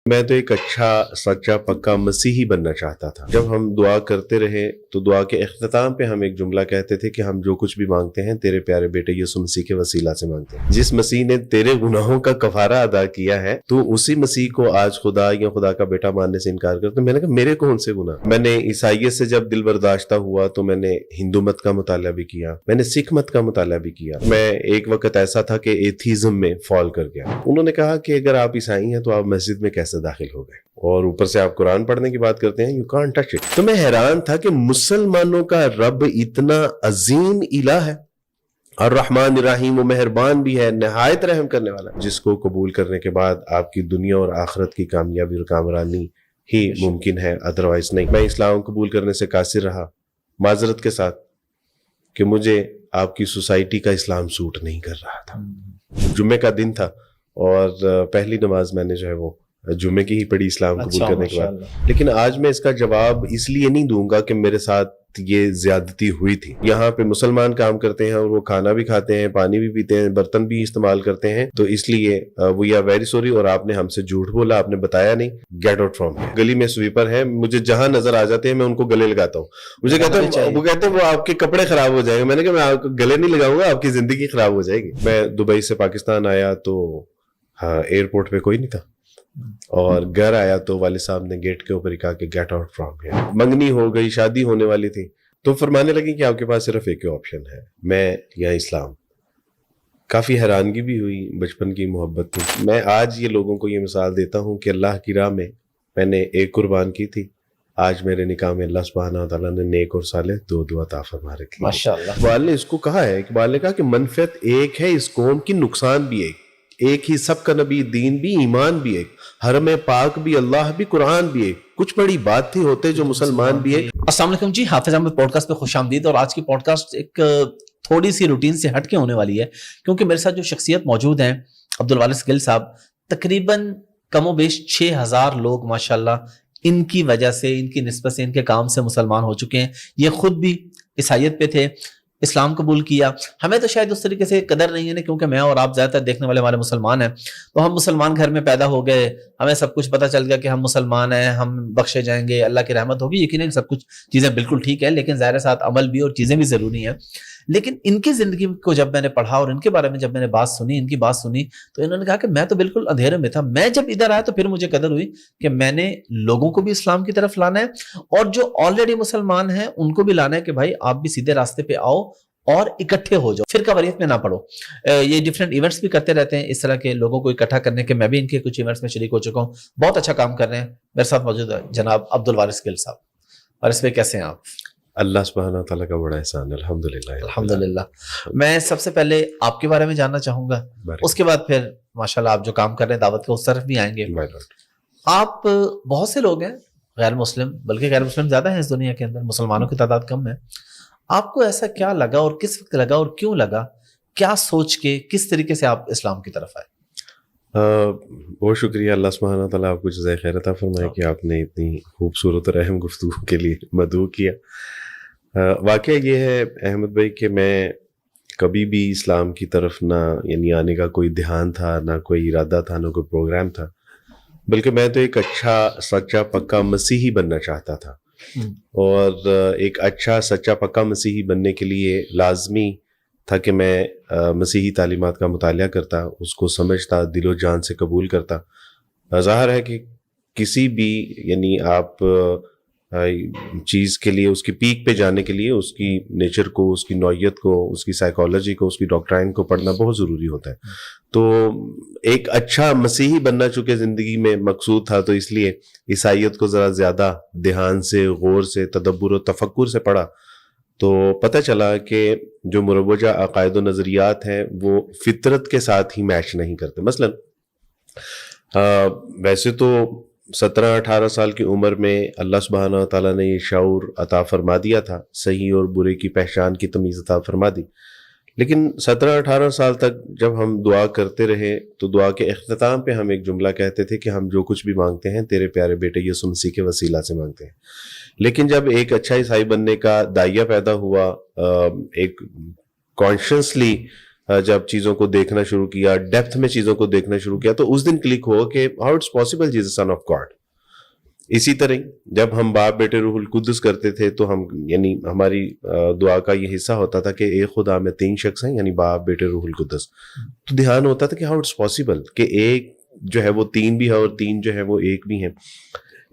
میں تو ایک اچھا سچا پکا مسیحی بننا چاہتا تھا۔ جب ہم دعا کرتے رہے تو دعا کے اختتام پہ ہم ایک جملہ کہتے تھے کہ ہم جو کچھ بھی مانگتے ہیں تیرے پیارے بیٹے یسوع مسیح کے وسیلہ سے مانگتے ہیں۔ جس مسیح نے تیرے گناہوں کا کفارہ ادا کیا ہے تو اسی مسیح کو آج خدا یا خدا کا بیٹا ماننے سے انکار کرتے۔ میں نے کہا میرے کون سے گناہ؟ میں نے عیسائیت سے جب دل برداشتہ ہوا تو میں نے ہندو مت کا مطالعہ بھی کیا، میں نے سکھ مت کا مطالعہ بھی کیا۔ میں ایک وقت ایسا تھا کہ ایتھیزم میں فال کر گیا۔ انہوں نے کہا کہ اگر آپ عیسائی ہیں تو آپ مسجد میں کیسے داخل ہو گئے، اور اوپر سے آپ قرآن پڑھنے کی بات کرتے ہیں، یو کانٹ ٹچ اٹ۔ تو میں حیران تھا کہ مسلمانوں کا رب اتنا عظیم الہ ہے، الرحمن الرحیم، و مہربان بھی ہے، نہایت رحم کرنے والا، جس کو قبول کرنے کے بعد آپ کی دنیا اور آخرت کی کامیابی اور کامرانی ہی ممکن ہے، ادروائز نہیں۔ میں اسلام قبول کرنے سے قاصر رہا، معذرت کے ساتھ، کہ مجھے آپ کی سوسائٹی کا اسلام سوٹ نہیں کر رہا تھا۔ جمعے کا دن تھا اور پہلی نماز میں نے جو ہے وہ جمعے کی ہی پڑھی اسلام قبول کرنے کے بعد۔ لیکن آج میں اس کا جواب اس لیے نہیں دوں گا کہ میرے ساتھ یہ زیادتی ہوئی تھی۔ یہاں پہ مسلمان کام کرتے ہیں اور وہ کھانا بھی کھاتے ہیں، پانی بھی پیتے ہیں، برتن بھی استعمال کرتے ہیں، تو اس لیے وی آر ویری سوری، اور آپ نے ہم سے جھوٹ بولا، آپ نے بتایا نہیں، گیٹ آؤٹ فرام ہیئر۔ گلی میں سویپر ہے، مجھے جہاں نظر آ جاتے ہیں میں ان کو گلے لگاتا ہوں۔ مجھے کہتے ہیں وہ آپ کے کپڑے خراب ہو جائیں گے۔ میں نے کہا میں آپ کو گلے نہیں لگاؤں گا، آپ کی زندگی خراب ہو جائے گی۔ میں دبئی سے پاکستان آیا تو ایئرپورٹ پہ کوئی نہیں تھا، اور گھر آیا تو والد صاحب نے گیٹ کے اوپر ہی کہا کہ گیٹ آؤٹ فرام ہیئر۔ منگنی ہو گئی، شادی ہونے والی تھی، تو فرمانے لگی کہ آپ کے پاس صرف ایک ہی آپشن ہے، میں یا اسلام۔ کافی حیرانگی بھی ہوئی، بچپن کی محبت تھی۔ میں آج یہ لوگوں کو یہ مثال دیتا ہوں کہ اللہ کی راہ میں نے ایک قربان کی تھی، آج میرے نکاح میں اللہ سبحانہ و تعالیٰ نے نیک اور صالح دو عطا فرما رکھی۔ ماشاءاللہ۔ اقبال نے اس کو کہا ہے، اقبال نے کہا کہ منفعت ایک ہے اس قوم کی، نقصان بھی ایک ہی سب کا نبی، دین بھی، ایمان بھی ایک، حرم پاک بھی، اللہ بھی، قرآن بھی ایک، کچھ بڑی بات تھی ہوتے جو مسلمان بھی ایک۔ السلام علیکم جی، حافظ احمد پوڈ کاسٹ پہ خوش آمدید۔ اور آج کی پوڈ کاسٹ ایک تھوڑی سی روٹین سے ہٹ کے ہونے والی ہے، کیونکہ میرے ساتھ جو شخصیت موجود ہیں عبدالوارث گل صاحب، تقریباً کم و بیش 6000 لوگ ماشاءاللہ ان کی وجہ سے، ان کی نسبت سے، ان کے کام سے مسلمان ہو چکے ہیں۔ یہ خود بھی عیسائیت پہ تھے، اسلام قبول کیا۔ ہمیں تو شاید اس طریقے سے قدر نہیں ہے نا، کیونکہ میں اور آپ زیادہ تر دیکھنے والے ہمارے مسلمان ہیں، تو ہم مسلمان گھر میں پیدا ہو گئے، ہمیں سب کچھ پتہ چل گیا کہ ہم مسلمان ہیں، ہم بخشے جائیں گے، اللہ کی رحمت ہوگی۔ یقیناً سب کچھ چیزیں بالکل ٹھیک ہے، لیکن ظاہر ساتھ عمل بھی اور چیزیں بھی ضروری ہیں۔ لیکن ان کی زندگی کو جب میں نے پڑھا اور ان کے بارے میں جب میں نے بات سنی، ان کی بات سنی، تو انہوں نے کہا کہ میں تو بالکل اندھیرے میں تھا۔ میں جب ادھر آیا تو پھر مجھے قدر ہوئی کہ میں نے لوگوں کو بھی اسلام کی طرف لانا ہے، اور جو آلریڈی مسلمان ہیں ان کو بھی لانا ہے کہ بھائی آپ بھی سیدھے راستے پہ آؤ اور اکٹھے ہو جاؤ، فرقہ واریت میں نہ پڑو۔ یہ ڈیفرنٹ ایونٹس بھی کرتے رہتے ہیں اس طرح کے لوگوں کو اکٹھا کرنے کے، میں بھی ان کے کچھ ایونٹس میں شریک ہو چکا ہوں، بہت اچھا کام کر رہے ہیں۔ میرے ساتھ موجود ہے جناب عبدالوارث گل صاحب۔ اور اس پہ کیسے ہیں آپ؟ اللہ سبحانہ تعالیٰ کا بڑا احسان، الحمدللہ الحمدللہ۔ میں سب سے پہلے آپ کے بارے میں جاننا چاہوں گا، اس کے بعد پھر ماشاءاللہ آپ جو کام کر رہے ہیں دعوت کے اس طرف بھی آئیں گے۔ آپ بہت سے لوگ ہیں غیر مسلم، بلکہ غیر مسلم زیادہ ہیں اس دنیا کے اندر، مسلمانوں کی تعداد کم ہے۔ آپ کو ایسا کیا لگا اور کس وقت لگا اور کیوں لگا، کیا سوچ کے کس طریقے سے آپ اسلام کی طرف آئے؟ بہت شکریہ، اللہ سبحانہ تعالیٰ آپ کو جزائے خیر عطا فرمائے کہ آپ نے اتنی خوبصورت اور اہم گفتگو کے لیے مدعو کیا۔ واقعہ یہ ہے احمد بھائی کہ میں کبھی بھی اسلام کی طرف نہ یعنی آنے کا کوئی دھیان تھا، نہ کوئی ارادہ تھا، نہ کوئی پروگرام تھا، بلکہ میں تو ایک اچھا سچا پکا مسیحی بننا چاہتا تھا، اور ایک اچھا سچا پکا مسیحی بننے کے لیے لازمی تھا کہ میں مسیحی تعلیمات کا مطالعہ کرتا، اس کو سمجھتا، دل و جان سے قبول کرتا۔ ظاہر ہے کہ کسی بھی یعنی آپ چیز کے لیے، اس کی پیک پہ جانے کے لیے اس کی نیچر کو، اس کی نوعیت کو، اس کی سائیکالوجی کو، اس کی ڈاکٹرائن کو پڑھنا بہت ضروری ہوتا ہے۔ تو ایک اچھا مسیحی بننا چونکہ زندگی میں مقصود تھا، تو اس لیے عیسائیت کو ذرا زیادہ دھیان سے، غور سے، تدبر و تفکر سے پڑھا، تو پتہ چلا کہ جو مروجہ عقائد و نظریات ہیں وہ فطرت کے ساتھ ہی میچ نہیں کرتے۔ مثلا ویسے تو 17-18 سال کی عمر میں اللہ سبحانہ تعالیٰ نے یہ شعور عطا فرما دیا تھا، صحیح اور برے کی پہچان کی تمیز عطا فرما دی، لیکن 17-18 سال تک جب ہم دعا کرتے رہے تو دعا کے اختتام پہ ہم ایک جملہ کہتے تھے کہ ہم جو کچھ بھی مانگتے ہیں تیرے پیارے بیٹے یسوع مسیح کے وسیلہ سے مانگتے ہیں۔ لیکن جب ایک اچھا عیسائی بننے کا داعیہ پیدا ہوا، ایک کانشیسلی جب چیزوں کو دیکھنا شروع کیا, ڈیپتھ میں چیزوں کو دیکھنا شروع کیا, تو اس دن کلک ہوا کہ how it's possible he is a son of God. اسی طرح جب ہم باپ بیٹے روح القدس کرتے تھے تو ہم یعنی ہماری دعا کا یہ حصہ ہوتا تھا کہ ایک خدا میں 3 شخص ہیں, یعنی باپ بیٹے روح القدس. تو دھیان ہوتا تھا کہ ہاؤ اٹس پاسبل کہ ایک جو ہے وہ 3 بھی ہے اور 3 جو ہے وہ 1 بھی ہیں.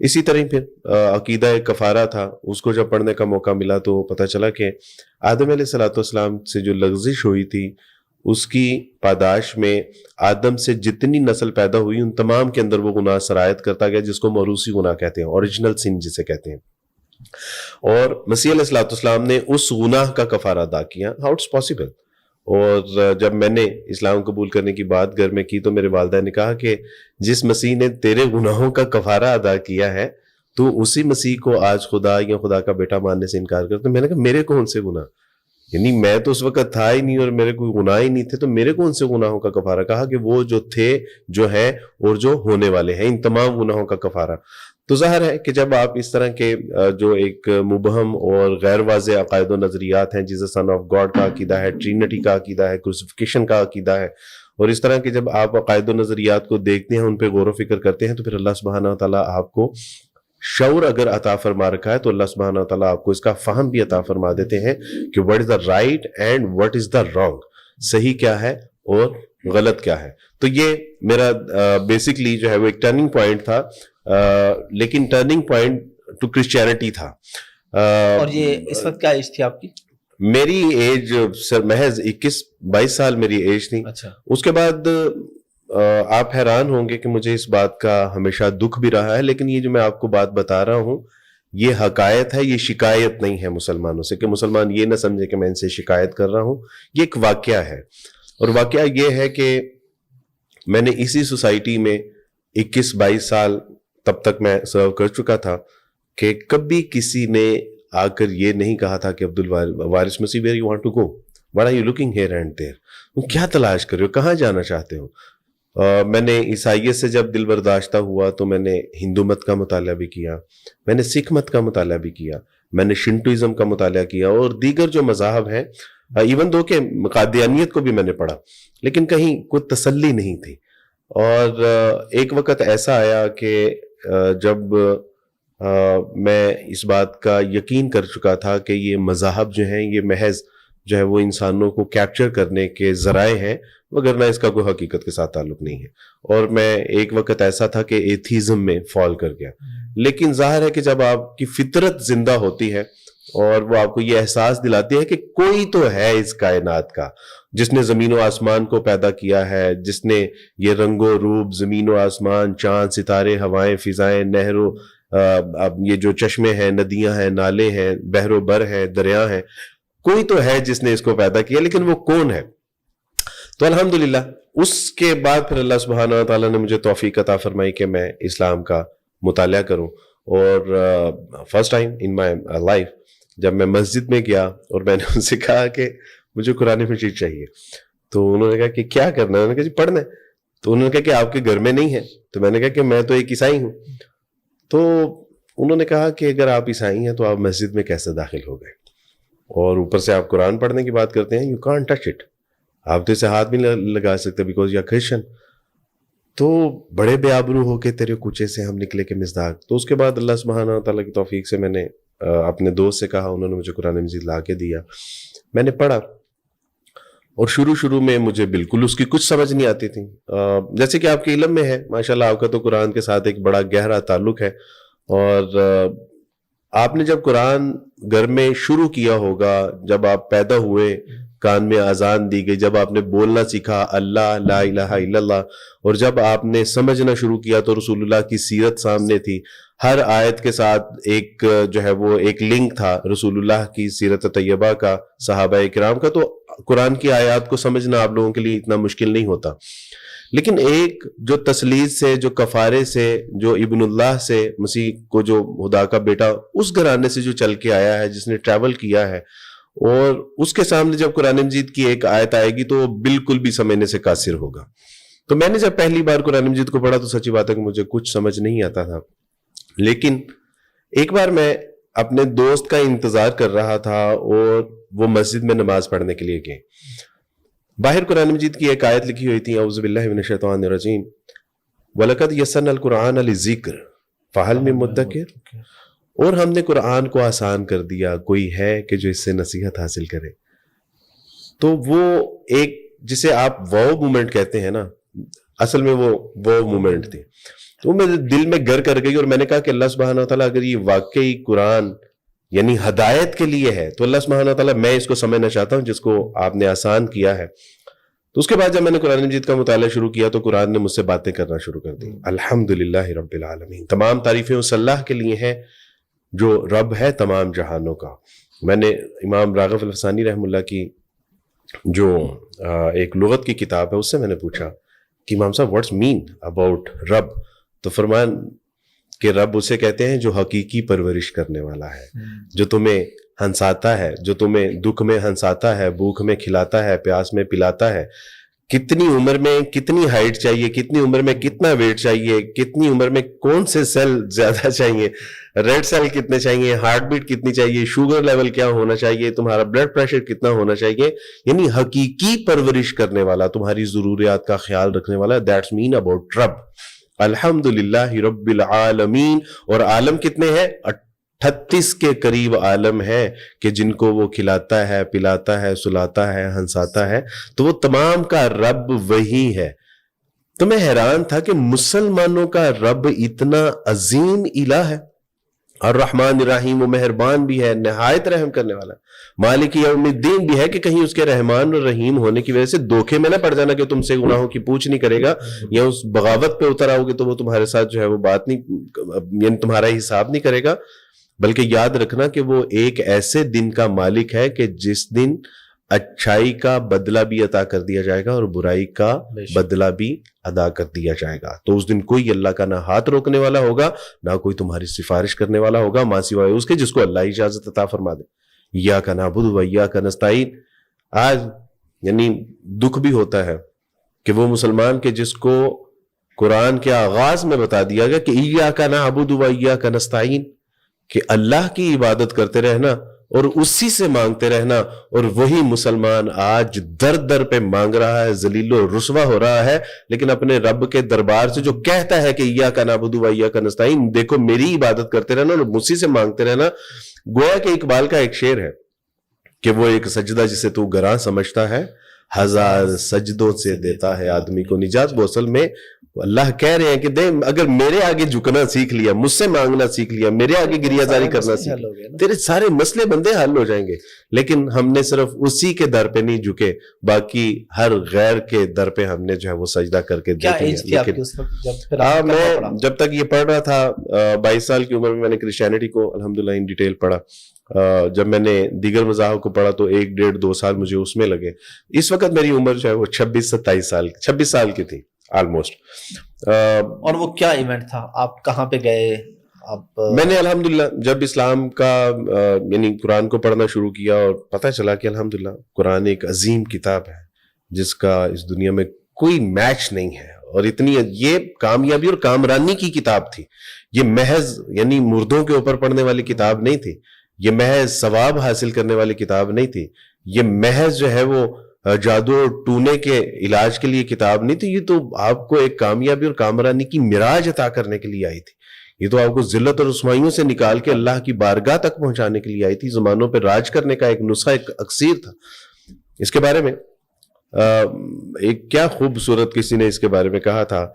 اسی طرح پھر عقیدہ کفارہ تھا, اس کو جب پڑھنے کا موقع ملا تو پتہ چلا کہ آدم علیہ الصلوۃ والسلام سے جو لغزش ہوئی تھی اس کی پاداش میں آدم سے جتنی نسل پیدا ہوئی ان تمام کے اندر وہ گناہ سرایت کرتا گیا, جس کو موروثی گناہ کہتے ہیں, اوریجنل سن جسے کہتے ہیں. اور مسیح علیہ الصلوۃ والسلام نے اس گناہ کا کفارہ ادا کیا. How it's possible. اور جب میں نے اسلام قبول کرنے کی بات گھر میں کی تو میرے والدہ نے کہا کہ جس مسیح نے تیرے گناہوں کا کفارہ ادا کیا ہے تو اسی مسیح کو آج خدا یا خدا کا بیٹا ماننے سے انکار کرتا. میں نے کہا میرے کون سے گناہ, یعنی میں تو اس وقت تھا ہی نہیں اور میرے کوئی گناہ ہی نہیں تھے, تو میرے کون سے گناہوں کا کفارہ. کہا کہ وہ جو تھے, جو ہیں اور جو ہونے والے ہیں, ان تمام گناہوں کا کفارہ. تو ظاہر ہے کہ جب آپ اس طرح کے جو ایک مبہم اور غیر واضح عقائد و نظریات ہیں, جیسے سن آف گاڈ کا عقیدہ ہے, ٹرینٹی کا عقیدہ ہے, کروسیفیکیشن کا عقیدہ ہے, اور اس طرح کے جب آپ عقائد و نظریات کو دیکھتے ہیں, ان پہ غور و فکر کرتے ہیں, تو پھر اللہ سبحانہ و تعالیٰ آپ کو شعور اگر عطا فرما رکھا ہے تو اللہ سبحانہ و تعالیٰ آپ کو اس کا فہم بھی عطا فرما دیتے ہیں کہ what is the right and what is the wrong, صحیح کیا ہے اور غلط کیا ہے. تو یہ میرا بیسکلی جو ہے وہ ایک ٹرننگ پوائنٹ تھا, لیکن ٹرننگ پوائنٹ ٹو کرسچینٹی تھا. اور یہ اس وقت کیا ایج تھی آپ کی؟ میری ایج سر محض 21-22 سال میری ایج تھی. اچھا. اس کے بعد آپ حیران ہوں گے کہ مجھے اس بات کا ہمیشہ دکھ بھی رہا ہے, لیکن یہ جو میں آپ کو بات بتا رہا ہوں یہ حقائق ہے, یہ شکایت نہیں ہے مسلمانوں سے, کہ مسلمان یہ نہ سمجھے کہ میں ان سے شکایت کر رہا ہوں. یہ ایک واقعہ ہے, اور واقعہ یہ ہے کہ میں نے اسی سوسائٹی میں 21-22 سال تب تک میں سرو کر چکا تھا کہ کبھی کسی نے آ کر یہ نہیں کہا تھا کہ عبدالوارث مسیح where you want to go, what are you looking here and there, تم کیا تلاش کر رہے ہو, کہاں جانا چاہتے ہو. میں نے عیسائیت سے جب دل برداشتہ ہوا تو میں نے ہندو مت کا مطالعہ بھی کیا, میں نے سکھ مت کا مطالعہ بھی کیا, میں نے شنٹوازم کا مطالعہ کیا, اور دیگر جو مذاہب ہیں, ایون دو کہ قادیانیت کو بھی میں نے پڑھا, لیکن کہیں کوئی تسلی نہیں تھی. اور ایک وقت ایسا آیا کہ جب میں اس بات کا یقین کر چکا تھا کہ یہ مذاہب جو ہیں یہ محض جو ہے وہ انسانوں کو کیپچر کرنے کے ذرائع ہیں, وگرنہ اس کا کوئی حقیقت کے ساتھ تعلق نہیں ہے. اور میں ایک وقت ایسا تھا کہ ایتھیزم میں فال کر گیا. لیکن ظاہر ہے کہ جب آپ کی فطرت زندہ ہوتی ہے اور وہ آپ کو یہ احساس دلاتی ہے کہ کوئی تو ہے اس کائنات کا جس نے زمین و آسمان کو پیدا کیا ہے, جس نے یہ رنگ و روپ, زمین و آسمان, چاند, ستارے, ہوائیں, فضائیں, نہروں, یہ جو چشمے ہیں, ندیاں ہیں, نالے ہیں, بحر و بر ہیں, دریا ہیں, کوئی تو ہے جس نے اس کو پیدا کیا, لیکن وہ کون ہے؟ تو الحمدللہ اس کے بعد پھر اللہ سبحانہ و تعالیٰ نے مجھے توفیق عطا فرمائی کہ میں اسلام کا مطالعہ کروں. اور first time in my life جب میں مسجد میں گیا اور میں نے ان سے کہا کہ مجھے قرآن مجید چاہیے, تو انہوں نے کہا کہ کیا کرنا ہے؟ انہوں نے کہا جی پڑھنا ہے. تو انہوں نے کہا کہ آپ کے گھر میں نہیں ہے. تو میں نے کہا کہ میں تو ایک عیسائی ہوں. تو انہوں نے کہا کہ اگر آپ عیسائی ہیں تو آپ مسجد میں کیسے داخل ہو گئے, اور اوپر سے آپ قرآن پڑھنے کی بات کرتے ہیں, یو کانٹ ٹچ اٹ, آپ تو اسے ہاتھ بھی نہیں لگا سکتے بیکاز یو آر کرسچن. تو بڑے بے آبرو ہو کے تیرے کوچے سے ہم نکلے کے مزداق. تو اس کے بعد اللہ سبحانہ تعالیٰ کی توفیق سے میں نے اپنے دوست سے کہا, انہوں نے مجھے قرآن مجید لا کے دیا, میں نے پڑھا, اور شروع میں مجھے بالکل اس کی کچھ سمجھ نہیں آتی تھی. جیسے کہ آپ کے علم میں ہے ماشاءاللہ, آپ کا تو قرآن کے ساتھ ایک بڑا گہرا تعلق ہے, اور آپ نے جب قرآن گھر میں شروع کیا ہوگا, جب آپ پیدا ہوئے, کان میں اذان دی گئی, جب آپ نے بولنا سیکھا اللہ لا الہ الا اللہ, اور جب آپ نے سمجھنا شروع کیا تو رسول اللہ کی سیرت سامنے تھی, ہر آیت کے ساتھ ایک جو ہے وہ ایک لنک تھا رسول اللہ کی سیرت طیبہ کا, صحابہ کرام کا. تو قرآن کی آیات کو سمجھنا آپ لوگوں کے لیے اتنا مشکل نہیں ہوتا. لیکن ایک جو تسلیث سے, جو کفارے سے, جو ابن اللہ سے, مسیح کو جو خدا کا بیٹا اس گھرانے سے جو چل کے آیا ہے, جس نے ٹریول کیا ہے, اور اس کے سامنے جب قرآن مجید کی ایک آیت آئے گی تو وہ بالکل بھی سمجھنے سے قاصر ہوگا. تو میں نے جب پہلی بار قرآن مجید کو پڑھا تو سچی بات ہے کہ مجھے کچھ سمجھ نہیں آتا تھا. لیکن ایک بار میں اپنے دوست کا انتظار کر رہا تھا اور وہ مسجد میں نماز پڑھنے کے لیے گئے. باہر قرآن مجید کی ایک آیت لکھی ہوئی تھی اعوذ باللہ من الشیطان الرجیم وَلَقَدْ يَسَّرْنَا الْقُرْآنَ لِلذِّكْرِ فَهَلْ مِن مُدَّكِرٍ, اور ہم نے قرآن کو آسان کر دیا, کوئی ہے کہ جو اس سے نصیحت حاصل کرے. تو وہ ایک جسے آپ واو مومنٹ کہتے ہیں نا, اصل میں وہ واو مومنٹ تھی, تو میرے دل میں گر کر گئی. اور میں نے کہا کہ اللہ سبحانہ وتعالیٰ اگر یہ واقعی قرآن یعنی ہدایت کے لیے ہے تو اللہ سبحانہ وتعالیٰ میں اس کو سمجھنا چاہتا ہوں جس کو آپ نے آسان کیا ہے. تو اس کے بعد جب میں نے قرآن مجید کا مطالعہ شروع کیا تو قرآن نے مجھ سے باتیں کرنا شروع کر دی. الحمدللہ رب العالمین, تمام تعریفیں اس اللہ کے لیے ہیں جو رب ہے تمام جہانوں کا. میں نے امام راغب الفسانی رحمہ اللہ کی جو ایک لغت کی کتاب ہے اس سے میں نے پوچھا کہ امام صاحب واٹس مین اباؤٹ رب, تو فرمان کہ رب اسے کہتے ہیں جو حقیقی پرورش کرنے والا ہے, جو تمہیں ہنساتا ہے, جو تمہیں دکھ میں ہنساتا ہے, بھوک میں کھلاتا ہے, پیاس میں پلاتا ہے. کتنی عمر میں کتنی ہائٹ چاہیے, کتنی عمر میں کتنا ویٹ چاہیے, کتنی عمر میں کون سے سیل زیادہ چاہیے, ریڈ سیل کتنے چاہیے, ہارٹ بیٹ کتنی چاہیے, شوگر لیول کیا ہونا چاہیے, تمہارا بلڈ پریشر کتنا ہونا چاہیے, یعنی حقیقی پرورش کرنے والا, تمہاری ضروریات کا خیال رکھنے والا. دیٹس مین اباؤٹ رب. الحمدللہ رب العالمین. اور عالم کتنے ہیں؟ 38 کے قریب عالم ہے کہ جن کو وہ کھلاتا ہے, پلاتا ہے, سلاتا ہے, ہنساتا ہے. تو وہ تمام کا رب وہی ہے. تو میں حیران تھا کہ مسلمانوں کا رب اتنا عظیم الہ ہے, الرحمن الرحیم, وہ مہربان بھی ہے, نہایت رحم کرنے والا, مالک یوم الدین بھی ہے, کہ کہیں اس کے رحمان اور رحیم ہونے کی وجہ سے دھوکے میں نہ پڑ جانا کہ تم سے گناہوں کی پوچھ نہیں کرے گا, یا اس بغاوت پہ اتر آؤ گے تو وہ تمہارے ساتھ جو ہے وہ بات نہیں, یعنی تمہارا حساب نہیں کرے گا. بلکہ یاد رکھنا کہ وہ ایک ایسے دن کا مالک ہے کہ جس دن اچھائی کا بدلہ بھی عطا کر دیا جائے گا اور برائی کا بدلہ بھی ادا کر دیا جائے گا. تو اس دن کوئی اللہ کا نہ ہاتھ روکنے والا ہوگا, نہ کوئی تمہاری سفارش کرنے والا ہوگا, ماں سوائے اس کے جس کو اللہ اجازت عطا فرما دے. ایاک نعبد و ایاک نستعین. آج یعنی دکھ بھی ہوتا ہے کہ وہ مسلمان کہ جس کو قرآن کے آغاز میں بتا دیا گیا کہ ایاک نعبد و ایاک نستعین, کہ اللہ کی عبادت کرتے رہنا اور اسی سے مانگتے رہنا, اور وہی مسلمان آج در در پہ مانگ رہا ہے, ذلیل و رسوا ہو رہا ہے, لیکن اپنے رب کے دربار سے جو کہتا ہے کہ ایاک نعبد و ایاک نستعین, دیکھو میری عبادت کرتے رہنا اور اسی سے مانگتے رہنا. گویا کہ اقبال کا ایک شعر ہے کہ وہ ایک سجدہ جسے تو گراں سمجھتا ہے, ہزار سجدوں سے دیتا ہے آدمی کو نجات. وہ اصل میں اللہ کہہ رہے ہیں کہ دے اگر میرے آگے جھکنا سیکھ لیا, مجھ سے مانگنا سیکھ لیا, میرے آگے گریہ زاری کرنا سیکھ لیا, تیرے سارے مسئلے بندے حل ہو جائیں گے. لیکن ہم نے صرف اسی کے در پہ نہیں جھکے, باقی ہر غیر کے در پہ ہم نے جو ہے وہ سجدہ کر کے دیکھ لیا. میں جب تک یہ پڑھ رہا تھا 22 سال کی عمر میں, میں نے کرسچینٹی کو الحمدللہ ان ڈیٹیل پڑھا. جب میں نے دیگر مذاہب کو پڑھا تو 1-1.5-2 سال مجھے اس میں لگے. اس وقت میری عمر جو ہے وہ 26 سال کی تھی آلموسٹ. اور وہ کیا ایونٹ تھا, آپ کہاں پہ گئے؟ میں نے الحمدللہ جب اسلام کا یعنی قرآن کو پڑھنا شروع کیا اور پتہ چلا کہ الحمدللہ قرآن ایک عظیم کتاب ہے جس کا اس دنیا میں کوئی میچ نہیں ہے, اور اتنی یہ کامیابی اور کامرانی کی کتاب تھی. یہ محض یعنی مردوں کے اوپر پڑھنے والی کتاب نہیں تھی, یہ محض ثواب حاصل کرنے والی کتاب نہیں تھی, یہ محض جو ہے وہ جادو اور ٹونے کے علاج کے لیے کتاب نہیں تھی. یہ تو آپ کو ایک کامیابی اور کامرانی کی معراج عطا کرنے کے لیے آئی تھی. یہ تو آپ کو ذلت اور رسوائیوں سے نکال کے اللہ کی بارگاہ تک پہنچانے کے لیے آئی تھی. زمانوں پہ راج کرنے کا ایک نسخہ, ایک اکسیر تھا. اس کے بارے میں ایک کیا خوبصورت کسی نے اس کے بارے میں کہا تھا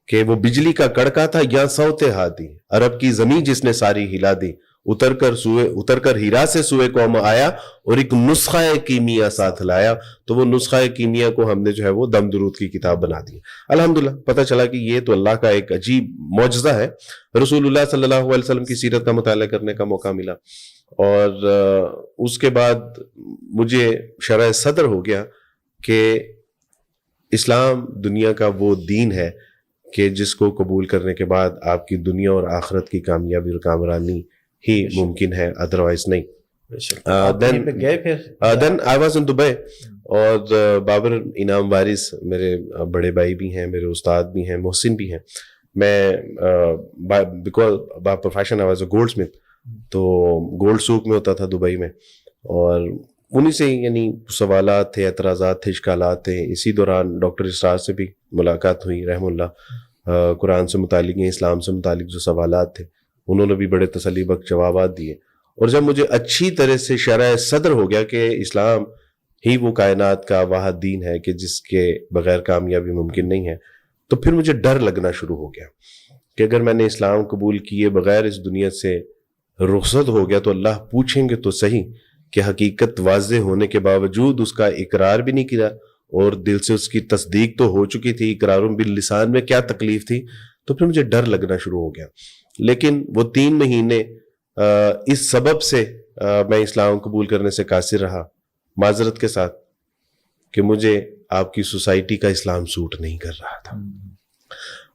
کہ وہ بجلی کا کڑکا تھا یا سوتے ہاتھی, عرب کی زمین جس نے ساری ہلا دی, اتر کر ہیرا سے سوئے قوم آیا اور ایک نسخہ کیمیا ساتھ لایا. تو وہ نسخہ کیمیا کو ہم نے جو ہے وہ دم درود کی کتاب بنا دی. الحمدللہ پتہ چلا کہ یہ تو اللہ کا ایک عجیب معجزہ ہے. رسول اللہ صلی اللہ علیہ وسلم کی سیرت کا مطالعہ کرنے کا موقع ملا, اور اس کے بعد مجھے شرح صدر ہو گیا کہ اسلام دنیا کا وہ دین ہے کہ جس کو قبول کرنے کے بعد آپ کی دنیا اور آخرت کی کامیابی اور کامرانی ہی ممکن ہے, ادروائز نہیں. دین آئی واز ان دبئی, اور بابر انعام وارث میرے بڑے بھائی بھی ہیں, میرے استاد بھی ہیں, محسن بھی ہیں. میں because by profession I was a gold Smith, تو گولڈ سوک میں ہوتا تھا دبئی میں, اور انہیں سے یعنی سوالات تھے, اعتراضات تھے, اشکالات تھے. اسی دوران ڈاکٹر اسرار سے بھی ملاقات ہوئی رحم اللہ. قرآن سے متعلق یا اسلام سے متعلق جو سوالات تھے انہوں نے بھی بڑے تسلی بخش جوابات دیے. اور جب مجھے اچھی طرح سے شرح صدر ہو گیا کہ اسلام ہی وہ کائنات کا واحد دین ہے کہ جس کے بغیر کامیابی ممکن نہیں ہے, تو پھر مجھے ڈر لگنا شروع ہو گیا کہ اگر میں نے اسلام قبول کیے بغیر اس دنیا سے رخصت ہو گیا تو اللہ پوچھیں گے تو صحیح کہ حقیقت واضح ہونے کے باوجود اس کا اقرار بھی نہیں کیا اور دل سے اس کی تصدیق تو ہو چکی تھی, اقرار باللسان میں کیا تکلیف تھی. تو پھر مجھے ڈر لگنا شروع ہو گیا. لیکن وہ 3 مہینے اس سبب سے میں اسلام قبول کرنے سے قاصر رہا, معذرت کے ساتھ, کہ مجھے آپ کی سوسائٹی کا اسلام سوٹ نہیں کر رہا تھا.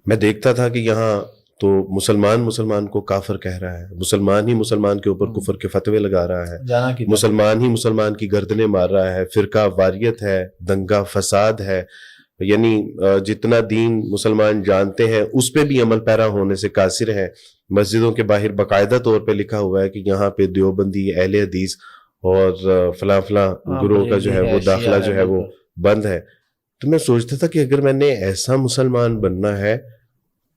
میں دیکھتا تھا کہ یہاں تو مسلمان کو کافر کہہ رہا ہے, مسلمان ہی مسلمان کے اوپر کفر کے فتوے لگا رہا ہے, مسلمان ہی مسلمان کی گردنیں مار رہا ہے, فرقہ واریت ہے, دنگا فساد ہے, یعنی جتنا دین مسلمان جانتے ہیں اس پہ بھی عمل پیرا ہونے سے قاصر ہیں. مسجدوں کے باہر باقاعدہ طور پہ لکھا ہوا ہے کہ یہاں پہ دیوبندی, اہل حدیث اور فلاں گروہ کا جو ہے وہ داخلہ جو ہے وہ بند ہے. تو میں سوچتا تھا کہ اگر میں نے ایسا مسلمان بننا ہے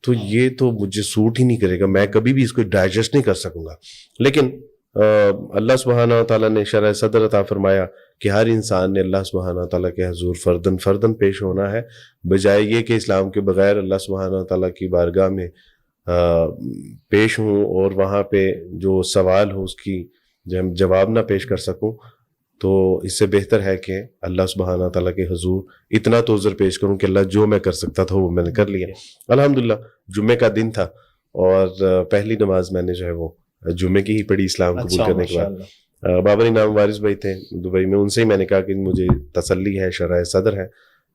تو یہ تو مجھے سوٹ ہی نہیں کرے گا, میں کبھی بھی اس کو ڈائجسٹ نہیں کر سکوں گا. لیکن اللہ سبحانہ تعالیٰ نے شرح صدر عطا فرمایا کہ ہر انسان نے اللہ سبحانہ تعالیٰ کے حضور فردن پیش ہونا ہے, بجائے یہ کہ اسلام کے بغیر اللہ سبحانہ تعالیٰ کی بارگاہ میں پیش ہوں اور وہاں پہ جو سوال ہو اس کی جواب نہ پیش کر سکوں. تو اس سے بہتر ہے کہ اللہ سبحانہ تعالیٰ کے حضور اتنا تو عذر پیش کروں کہ اللہ جو میں کر سکتا تھا وہ میں نے کر لیا. الحمدللہ جمعے کا دن تھا اور پہلی نماز میں نے جو ہے وہ جمعے کی ہی پڑھی اسلام قبول کرنے کے بعد. بابر انعام وارث بھائی تھے دبئی میں, ان سے ہی میں نے کہا کہ مجھے تسلی ہے, شرح صدر ہے,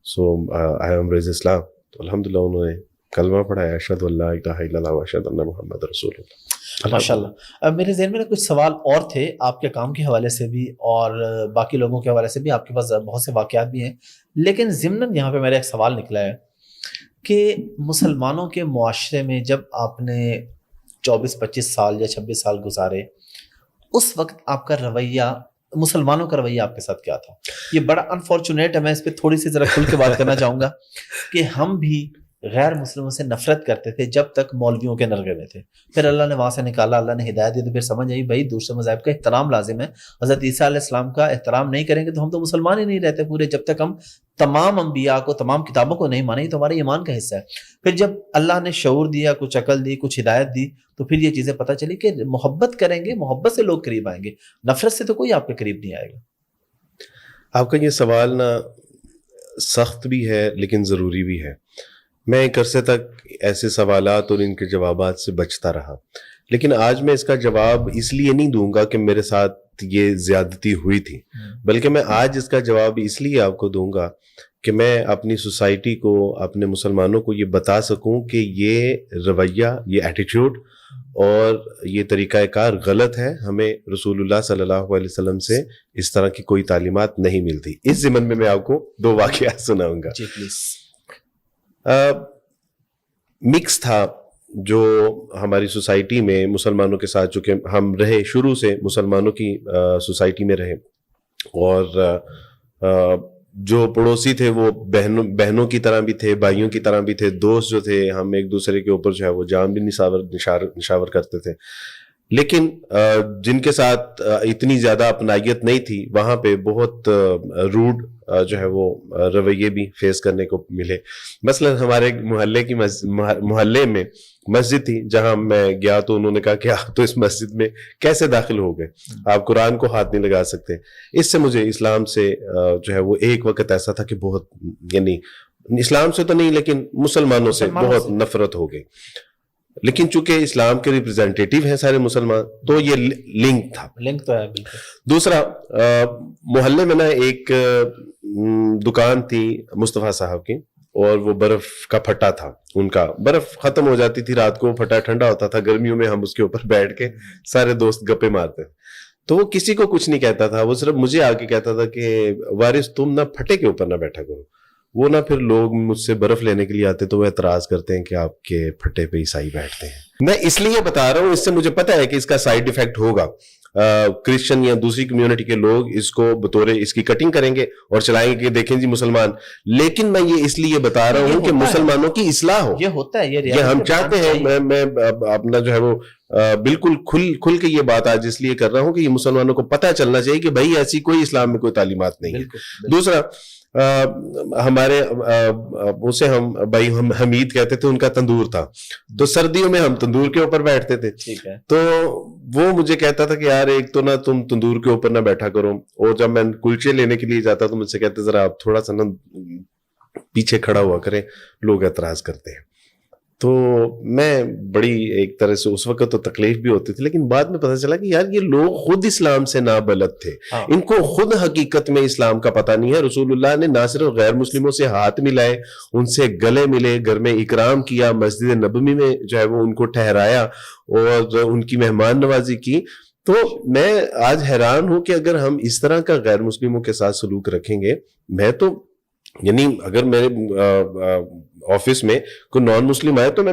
سو آئی ایم ریز اسلام. تو الحمدللہ انہوں نے کلمہ پڑھایا, اشہد ان لا الہ الا اللہ و اشہد ان محمد رسول اللہ. ماشاءاللہ. میرے ذہن میں کچھ سوال اور تھے آپ کے کام کے حوالے سے بھی اور باقی لوگوں کے حوالے سے بھی, آپ کے پاس بہت سے واقعات بھی ہیں, لیکن ضمناً یہاں پہ میرا ایک سوال نکلا ہے کہ مسلمانوں کے معاشرے میں جب آپ نے 24-25 سال یا 26 سال گزارے, اس وقت آپ کا رویہ, مسلمانوں کا رویہ آپ کے ساتھ کیا تھا؟ یہ بڑا انفارچونیٹ ہے, میں اس پہ تھوڑی سی ذرا کھل کے بات کرنا چاہوں گا کہ ہم بھی غیر مسلموں سے نفرت کرتے تھے جب تک مولویوں کے نرغے میں تھے. پھر اللہ نے وہاں سے نکالا, اللہ نے ہدایت دی, تو پھر سمجھ آئی بھائی دوسرے مذاہب کا احترام لازم ہے. حضرت عیسیٰ علیہ السلام کا احترام نہیں کریں گے تو ہم تو مسلمان ہی نہیں رہتے پورے. جب تک ہم تمام انبیاء کو, تمام کتابوں کو نہیں مانیں, یہ تو ہمارے ایمان کا حصہ ہے. پھر جب اللہ نے شعور دیا, کچھ عقل دی, کچھ ہدایت دی, تو پھر یہ چیزیں پتہ چلی کہ محبت کریں گے, محبت سے لوگ قریب آئیں گے, نفرت سے تو کوئی آپ کے قریب نہیں آئے گا. آپ کا یہ سوال نا سخت بھی ہے لیکن ضروری بھی ہے. میں ایک عرصے تک ایسے سوالات اور ان کے جوابات سے بچتا رہا, لیکن آج میں اس کا جواب اس لیے نہیں دوں گا کہ میرے ساتھ یہ زیادتی ہوئی تھی, بلکہ میں آج اس کا جواب اس لیے آپ کو دوں گا کہ میں اپنی سوسائٹی کو, اپنے مسلمانوں کو یہ بتا سکوں کہ یہ رویہ, یہ ایٹیٹیوڈ اور یہ طریقہ کار غلط ہے. ہمیں رسول اللہ صلی اللہ علیہ وسلم سے اس طرح کی کوئی تعلیمات نہیں ملتی. اس ضمن میں آپ کو 2 واقعات سناؤں گا. جی پلیز. مکس تھا جو ہماری سوسائٹی میں مسلمانوں کے ساتھ, چونکہ ہم رہے شروع سے مسلمانوں کی سوسائٹی میں رہے, اور جو پڑوسی تھے وہ بہنوں کی طرح بھی تھے, بھائیوں کی طرح بھی تھے. دوست جو تھے ہم ایک دوسرے کے اوپر جو ہے وہ جان بھی نشاور کرتے تھے. لیکن جن کے ساتھ اتنی زیادہ اپنائیت نہیں تھی وہاں پہ بہت روڈ جو ہے وہ رویے بھی فیس کرنے کو ملے. مثلا ہمارے محلے میں مسجد تھی, جہاں میں گیا تو انہوں نے کہا کہ آپ تو اس مسجد میں کیسے داخل ہو گئے, آپ قرآن کو ہاتھ نہیں لگا سکتے. اس سے مجھے اسلام سے جو ہے وہ ایک وقت ایسا تھا کہ بہت, یعنی اسلام سے تو نہیں لیکن مسلمانوں سے بہت نفرت ہو گئی. لیکن چونکہ اسلام کے ریپرزینٹیٹیو ہیں سارے مسلمان, تو یہ لنک تھا. لنک تو ہے بالکل. دوسرا, محلے میں نا ایک دکان تھی مصطفیٰ صاحب کی, اور وہ برف کا پھٹا تھا. ان کا برف ختم ہو جاتی تھی رات کو, پھٹا ٹھنڈا ہوتا تھا, گرمیوں میں ہم اس کے اوپر بیٹھ کے سارے دوست گپے مارتے. تو وہ کسی کو کچھ نہیں کہتا تھا, وہ صرف مجھے آ کے کہتا تھا کہ وارث تم نہ پھٹے کے اوپر نہ بیٹھا کرو. وہ نہ پھر لوگ مجھ سے برف لینے کے لیے آتے تو وہ اعتراض کرتے ہیں کہ آپ کے پھٹے پہ عیسائی بیٹھتے ہیں. میں اس لیے بتا رہا ہوں, اس سے مجھے پتا ہے کہ اس کا سائیڈ ایفیکٹ ہوگا. کرسچن یا دوسری کمیونٹی کے لوگ اس کو بطور اس کی کٹنگ کریں گے اور چلائیں گے کہ دیکھیں جی مسلمان. لیکن میں یہ اس لیے بتا رہا ہوں کہ مسلمانوں کی اصلاح ہو. یہ ہوتا ہے, یہ ہم چاہتے ہیں. میں اپنا جو ہے وہ بالکل کھل کے یہ بات آج اس لیے کر رہا ہوں کہ یہ مسلمانوں کو پتہ چلنا چاہیے کہ بھائی ایسی کوئی اسلام میں کوئی تعلیمات نہیں ہے. دوسرا, ہمارے اسے ہم بھائی ہم حمید کہتے تھے, ان کا تندور تھا, تو سردیوں میں ہم تندور کے اوپر بیٹھتے تھے. تو وہ مجھے کہتا تھا کہ یار ایک تو نا تم تندور کے اوپر نہ بیٹھا کرو, اور جب میں کلچے لینے کے لیے جاتا تو مجھ سے کہتے ذرا آپ تھوڑا سا نا پیچھے کھڑا ہوا کریں, لوگ اعتراض کرتے ہیں. تو میں بڑی ایک طرح سے اس وقت تو تکلیف بھی ہوتی تھی, لیکن بعد میں پتہ چلا کہ یار یہ لوگ خود اسلام سے نابلد تھے, ان کو خود حقیقت میں اسلام کا پتہ نہیں ہے. رسول اللہ نے نہ صرف غیر مسلموں سے ہاتھ ملائے, ان سے گلے ملے, گھر میں اکرام کیا, مسجد نبوی میں جو ہے وہ ان کو ٹھہرایا اور ان کی مہمان نوازی کی. تو میں آج حیران ہوں کہ اگر ہم اس طرح کا غیر مسلموں کے ساتھ سلوک رکھیں گے, میں تو یعنی اگر میرے آفس میں کوئی نان مسلم آئے تو میں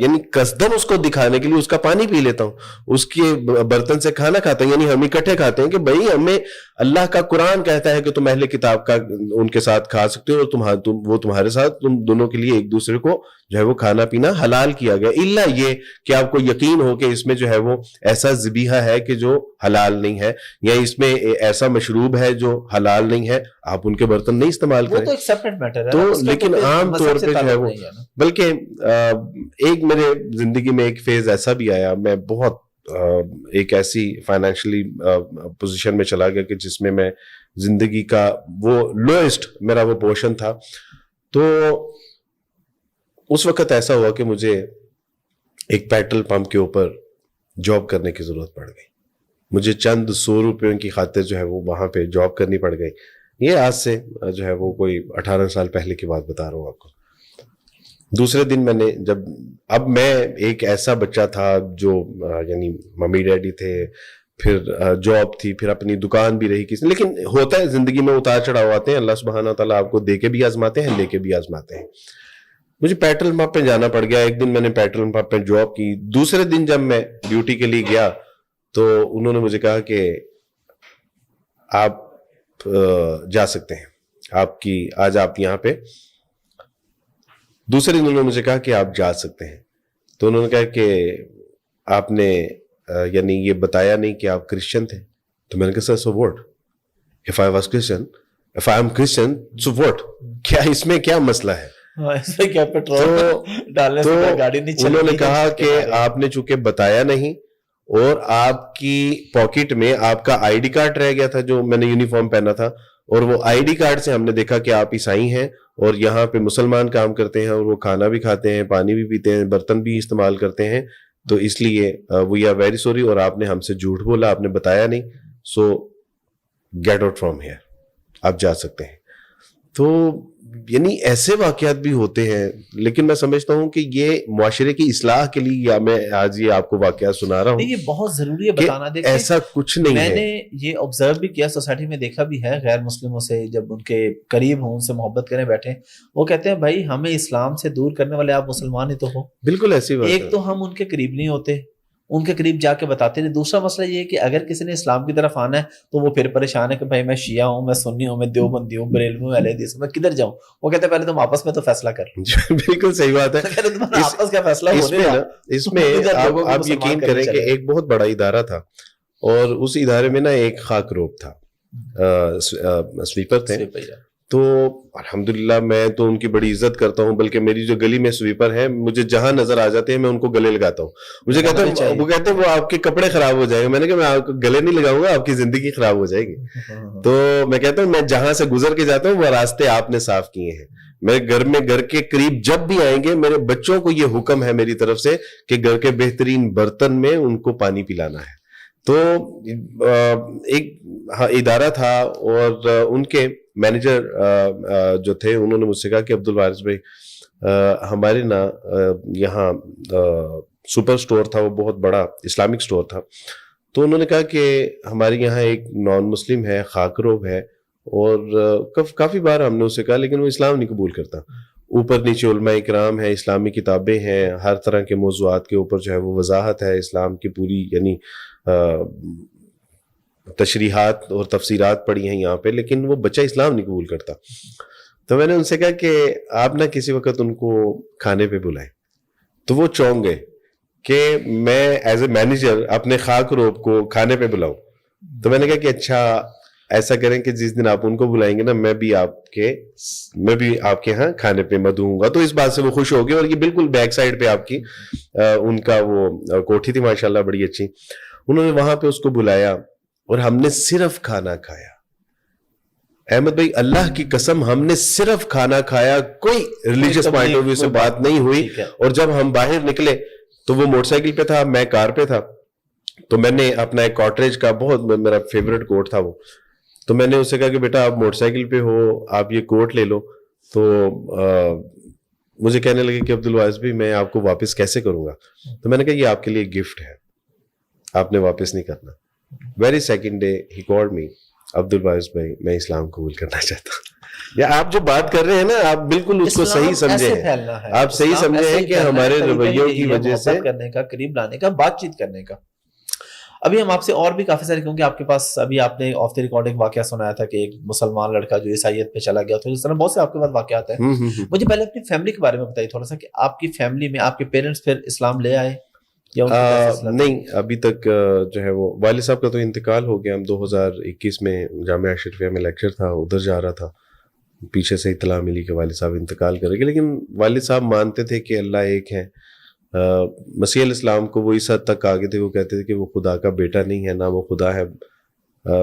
یعنی قصدن اس کو دکھانے کے لیے اس کا پانی پی لیتا ہوں, اس کے برتن سے کھانا کھاتا ہوں. یعنی ہم اکٹھے کھاتے ہیں کہ بھائی ہمیں اللہ کا قرآن کہتا ہے کہ تم اہل کتاب کا ان کے ساتھ کھا سکتے ہو, اور وہ تمہارے ساتھ, تم دونوں کے لیے ایک دوسرے کو جو ہے وہ کھانا پینا حلال کیا گیا, الا یہ کہ آپ کو یقین ہو کہ اس میں جو ہے وہ ایسا ذبیحہ ہے کہ جو حلال نہیں ہے, یا اس میں ایسا مشروب ہے جو حلال نہیں ہے, آپ ان کے برتن نہیں استعمال کریں. وہ تو ایک سیپریٹ میٹر ہے. تو لیکن عام طور پہ جو ہے وہ, بلکہ ایک میرے زندگی میں ایک فیز ایسا بھی آیا, میں بہت ایک ایسی فائنینشلی پوزیشن میں چلا گیا کہ جس میں زندگی کا وہ لوئسٹ میرا وہ پورشن تھا. تو اس وقت ایسا ہوا کہ مجھے ایک پیٹرول پمپ کے اوپر جاب کرنے کی ضرورت پڑ گئی. مجھے چند 100 روپیوں کی خاطر جو ہے وہ وہاں پہ جاب کرنی پڑ گئی. یہ آج سے جو ہے وہ کوئی 18 سال پہلے کی بات بتا رہا ہوں آپ کو. دوسرے دن میں نے اب میں ایک ایسا بچہ تھا جو یعنی ممی ڈیڈی تھے, پھر جاب تھی, پھر اپنی دکان بھی رہی کسی, لیکن ہوتا ہے زندگی میں اتار چڑھاؤ آتے ہیں, اللہ سبحانہ تعالیٰ آپ کو دے کے بھی آزماتے ہیں, لے کے بھی آزماتے ہیں. مجھے پیٹرول پمپ پہ جانا پڑ گیا. ایک دن میں نے پیٹرول پمپ پہ جاب کی. دوسرے دن جب میں ڈیوٹی کے لیے گیا تو انہوں نے مجھے کہا کہ آپ جا سکتے ہیں, آج آپ یہاں پہ. دوسرے دن انہوں نے مجھے کہا کہ آپ جا سکتے ہیں. تو انہوں نے کہا کہ آپ نے یعنی یہ بتایا نہیں کہ آپ کرسچن تھے. تو میں نے کہا so what if I was Christian, if I am Christian, so what, کیا اس میں کیا مسئلہ ہے؟ تو انہوں نے کہا کہ آپ نے چونکہ بتایا نہیں اور آپ کی پاکٹ میں آپ کا آئی ڈی کارڈ رہ گیا تھا جو میں نے یونیفارم پہنا تھا, اور وہ آئی ڈی کارڈ سے ہم نے دیکھا کہ آپ عیسائی ہیں اور یہاں پہ مسلمان کام کرتے ہیں, اور وہ کھانا بھی کھاتے ہیں, پانی بھی پیتے ہیں, برتن بھی استعمال کرتے ہیں, تو اس لیے وی آر ویری سوری, اور آپ نے ہم سے جھوٹ بولا, آپ نے بتایا نہیں, so get out from here, آپ جا سکتے ہیں. تو یعنی ایسے واقعات بھی ہوتے ہیں, لیکن میں سمجھتا ہوں کہ یہ معاشرے کی اصلاح کے لیے, یا میں آج یہ آپ کو واقعات سنا رہا ہوں, یہ بہت ضروری ہے بتانا. دیکھیں ایسا کچھ نہیں ہے. میں نے یہ آبزرو بھی کیا, سوسائٹی میں دیکھا بھی ہے, غیر مسلموں سے جب ان کے قریب ہوں, ان سے محبت کریں بیٹھے, وہ کہتے ہیں بھائی ہمیں اسلام سے دور کرنے والے آپ مسلمان ہی تو ہو. بالکل ایسی بات. ایک تو ہم ان کے قریب نہیں ہوتے, ان کے قریب جا کے بتاتے نہیں. دوسرا مسئلہ یہ ہے کہ اگر کسی نے اسلام کی طرف آنا ہے تو وہ پھر پریشان ہے کہ بھائی میں شیعہ ہوں, میں سنی ہوں, میں دیوبندی ہوں, بریلوی ہوں, اہل حدیث ہوں, میں کدھر جاؤں. وہ کہتے ہیں پہلے تم آپس میں تو فیصلہ کر لو. بالکل صحیح بات ہے. آپس کا فیصلہ اس میں آپ یقین کریں کہ ایک بہت بڑا ادارہ تھا, اور اس ادارے میں نا ایک خاک روب تھا, سویپر تھے. تو الحمدللہ میں تو ان کی بڑی عزت کرتا ہوں, بلکہ میری جو گلی میں سویپر ہیں, مجھے جہاں نظر آ جاتے ہیں میں ان کو گلے لگاتا ہوں. مجھے کہتے ہیں وہ آپ کے کپڑے خراب ہو جائیں گے. میں نے کہا میں آپ کو گلے نہیں لگاؤں گا, آپ کی زندگی خراب ہو جائے گی. تو میں کہتا ہوں میں جہاں سے گزر کے جاتا ہوں وہ راستے آپ نے صاف کیے ہیں. میرے گھر کے قریب جب بھی آئیں گے, میرے بچوں کو یہ حکم ہے میری طرف سے کہ گھر کے بہترین برتن میں ان کو پانی پلانا ہے. تو ایک ادارہ تھا, اور ان کے مینیجر جو تھے انہوں نے مجھ سے کہا کہ عبدالوارث بھائی, ہمارے نا یہاں سپر سٹور تھا, وہ بہت بڑا اسلامک سٹور تھا. تو انہوں نے کہا کہ ہمارے یہاں ایک نان مسلم ہے, خاک روب ہے, اور کافی بار ہم نے اسے کہا لیکن وہ اسلام نہیں قبول کرتا. اوپر نیچے علماء اکرام ہیں, اسلامی کتابیں ہیں, ہر طرح کے موضوعات کے اوپر جو ہے وہ وضاحت ہے اسلام کی پوری, یعنی تشریحات اور تفسیرات پڑھی ہیں یہاں پہ، لیکن وہ بچہ اسلام نہیں قبول کرتا. تو میں نے ان سے کہا کہ آپ نہ کسی وقت ان کو کھانے پہ بلائیں. تو وہ چونک گئے کہ میں ایز اے مینیجر اپنے خاک روب کو کھانے پہ بلاؤں. تو میں نے کہا کہ اچھا ایسا کریں کہ جس دن آپ ان کو بلائیں گے نا میں بھی آپ کے ہاں کھانے پہ مدعو ہوں گا. تو اس بات سے وہ خوش ہو گئے. اور یہ بالکل بیک سائڈ پہ آپ کی ان کا وہ کوٹھی تھی ماشاءاللہ بڑی اچھی. انہوں نے وہاں پہ اس کو بلایا اور ہم نے صرف کھانا کھایا. احمد بھائی اللہ کی قسم ہم نے صرف کھانا کھایا, کوئی ریلیجیس پوائنٹ آف ویو سے بات نہیں ہوئی. اور جب ہم باہر نکلے تو وہ موٹر سائیکل پہ تھا, میں کار پہ تھا. تو میں نے اپنا ایک کاٹریج کا بہت میرا فیوریٹ کوٹ تھا وہ, تو میں نے اسے کہا کہ بیٹا آپ موٹر سائیکل پہ ہو, آپ یہ کوٹ لے لو. تو مجھے کہنے لگے کہ عبدالواعظ بھی میں آپ کو واپس کیسے کروں گا. تو میں نے کہا یہ آپ کے لیے گفٹ ہے, آپ نے واپس نہیں کرنا. Very second day he called me, Abdulwaiz بھائی میں اسلام قبول کرنا چاہتا ہوں. یا آپ جو بات کر رہے ہیں نا آپ بالکل اس کو صحیح سمجھے ہیں, آپ صحیح سمجھے ہیں کہ ہمارے رویوں کی وجہ سے کرنے کا, قریب لانے کا, بات چیت کرنے کا. ابھی ہم آپ سے اور بھی کافی سارے, کیونکہ آپ کے پاس ابھی آپ نے آف دی ریکارڈنگ واقعہ سنایا تھا کہ ایک مسلمان لڑکا جو عیسائیت پہ چلا گیا, تو اس طرح بہت سے آپ کے پاس واقعات ہیں. مجھے پہلے اپنی فیملی کے بارے میں بتائیے تھوڑا سا کہ آپ کی فیملی میں آپ کے پیرنٹس پھر اسلام لے آئے یا نہیں؟ ابھی تک جو ہے وہ والد صاحب کا تو انتقال ہو گیا. ہم 2021 میں جامعہ اشرفیہ میں لیکچر تھا, ادھر جا رہا تھا, پیچھے سے اطلاع ملی کہ والد صاحب انتقال کریں گے. لیکن والد صاحب مانتے تھے کہ اللہ ایک ہے. مسیح علیہ السلام کو وہ اس حد تک آگے تھے, وہ کہتے تھے کہ وہ خدا کا بیٹا نہیں ہے, نہ وہ خدا ہے,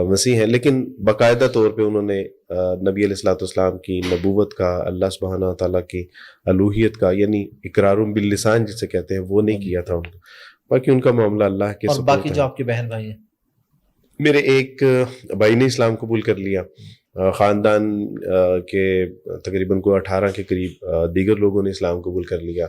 مسیح ہے. لیکن باقاعدہ طور پہ انہوں نے نبی علیہ الصلوۃ والسلام کی نبوت کا, اللہ سبحانہ تعالیٰ کی الوہیت کا, یعنی اقرار باللسان جسے کہتے ہیں, وہ نہیں کیا تھا ان کو. باقی ان کا معاملہ اللہ کے سپرد. اور باقی جو آپ کے بہن بھائی ہیں؟ میرے ایک بھائی نے اسلام قبول کر لیا, خاندان کے تقریباً کو 18 کے قریب دیگر لوگوں نے اسلام قبول کر لیا.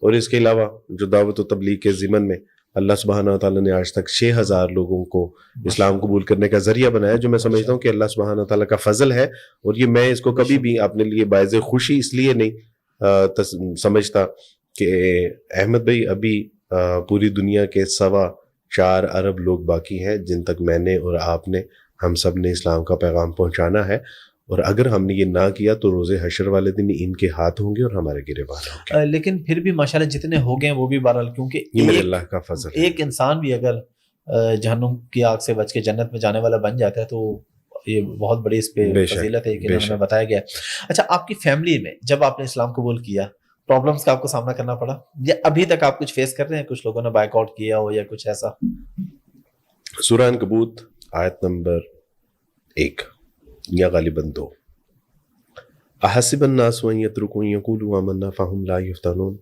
اور اس کے علاوہ جو دعوت و تبلیغ کے ضمن میں اللہ سبحانہ تعالیٰ نے آج تک 6000 لوگوں کو اسلام قبول کرنے کا ذریعہ بنایا, جو میں سمجھتا ہوں کہ اللہ سبحانہ تعالیٰ کا فضل ہے. اور یہ میں اس کو کبھی بھی اپنے لیے باعث خوشی اس لیے نہیں سمجھتا کہ احمد بھائی ابھی پوری دنیا کے 4.25 ارب لوگ باقی ہیں جن تک میں نے اور آپ نے, ہم سب نے اسلام کا پیغام پہنچانا ہے. اور اگر ہم نے یہ نہ کیا تو روز حشر والے دن ان کے ہاتھ ہوں گے اور ہمارے گریبان ہوں گے. لیکن پھر بھی ماشاءاللہ جتنے ہو گئے وہ بھی بہرحال, کیونکہ یہ میرے اللہ کا فضل ہے. ایک انسان بھی اگر جہنم کی آگ سے بچ کے جنت میں جانے والا بن جاتا ہے تو یہ بہت بڑی اس پہ فضیلت ہے کہ ہمیں بتایا گیا. اچھا, آپ کی فیملی میں جب آپ نے اسلام قبول کیا, پرابلمس کا آپ کو سامنا کرنا پڑا یا ابھی تک آپ کچھ فیس کر رہے ہیں؟ کچھ لوگوں نے بائک آؤٹ کیا ہو یا کچھ ایسا؟ سورہ عنکبوت آیت نمبر 1 یا غالباً 2, احسب الناس ان یترکوا ان یقولوا آمنا فهم لا یفتنون.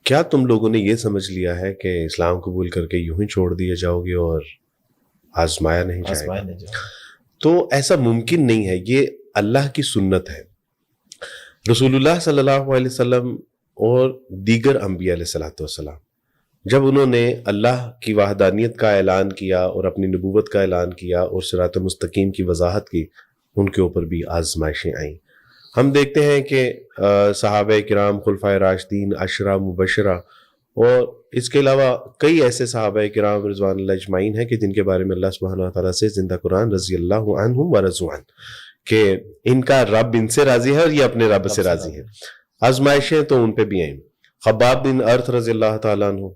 کیا تم لوگوں نے یہ سمجھ لیا ہے کہ اسلام قبول کر کے یوں ہی چھوڑ دیے جاؤ گے اور آزمایا نہیں جائے گا؟ تو ایسا ممکن نہیں ہے, یہ اللہ کی سنت ہے. رسول اللہ صلی اللہ علیہ وسلم اور دیگر انبیاء علیہ الصلوۃ والسلام جب انہوں نے اللہ کی وحدانیت کا اعلان کیا اور اپنی نبوت کا اعلان کیا اور صراط مستقیم کی وضاحت کی, ان کے اوپر بھی آزمائشیں آئیں. ہم دیکھتے ہیں کہ صحابہ کرام, خلفائے راشدین, عشرہ مبشرہ, اور اس کے علاوہ کئی ایسے صحابہ کرام رضوان اللہ اجمعین ہیں کہ جن کے بارے میں اللہ سبحانہ تعالیٰ سے زندہ قرآن رضی اللہ عنہم ورضوا عنہ کہ ان کا رب ان سے راضی ہے اور یہ اپنے رب سے راضی ہیں. آزمائشیں تو ان پہ بھی آئیں. خباب بن ارت رضی اللہ تعالیٰ عنہ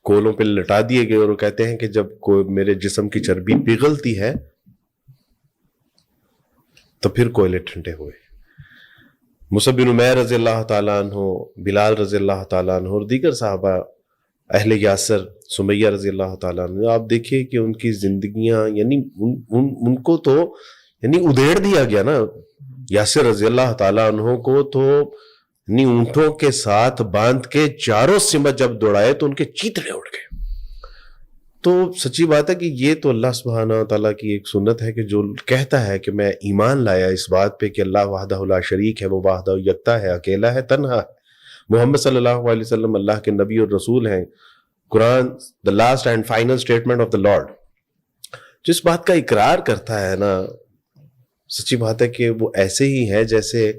کولوں پہ لٹا دیے گئے اور وہ کہتے ہیں کہ جب کوئی میرے جسم کی چربی پگھلتی ہے تو پھر کوئلے ٹھنڈے ہوئے. مصعب بن عمیر رضی اللہ تعالیٰ عنہ, بلال رضی اللہ تعالیٰ عنہ اور دیگر صحابہ, اہل یاسر, سمیہ رضی اللہ تعالیٰ عنہ, آپ دیکھیے کہ ان کی زندگیاں یعنی ان کو تو یعنی ادھیڑ دیا گیا نا. یاسر رضی اللہ تعالیٰ عنہ کو تو یعنی اونٹوں کے ساتھ باندھ کے چاروں سمت جب دوڑائے تو ان کے چیتڑے اڑ گئے. تو سچی بات ہے کہ یہ تو اللہ سبحانہ تعالیٰ کی ایک سنت ہے کہ جو کہتا ہے کہ میں ایمان لایا اس بات پہ کہ اللہ وحدہ لا شریک ہے, وہ وحدہ یکتا ہے, اکیلا ہے, تنہا ہے. محمد صلی اللہ علیہ وسلم اللہ کے نبی اور رسول ہیں. قرآن the last and final statement of the Lord. جس بات کا اقرار کرتا ہے نا, سچی بات ہے کہ وہ ایسے ہی ہے جیسے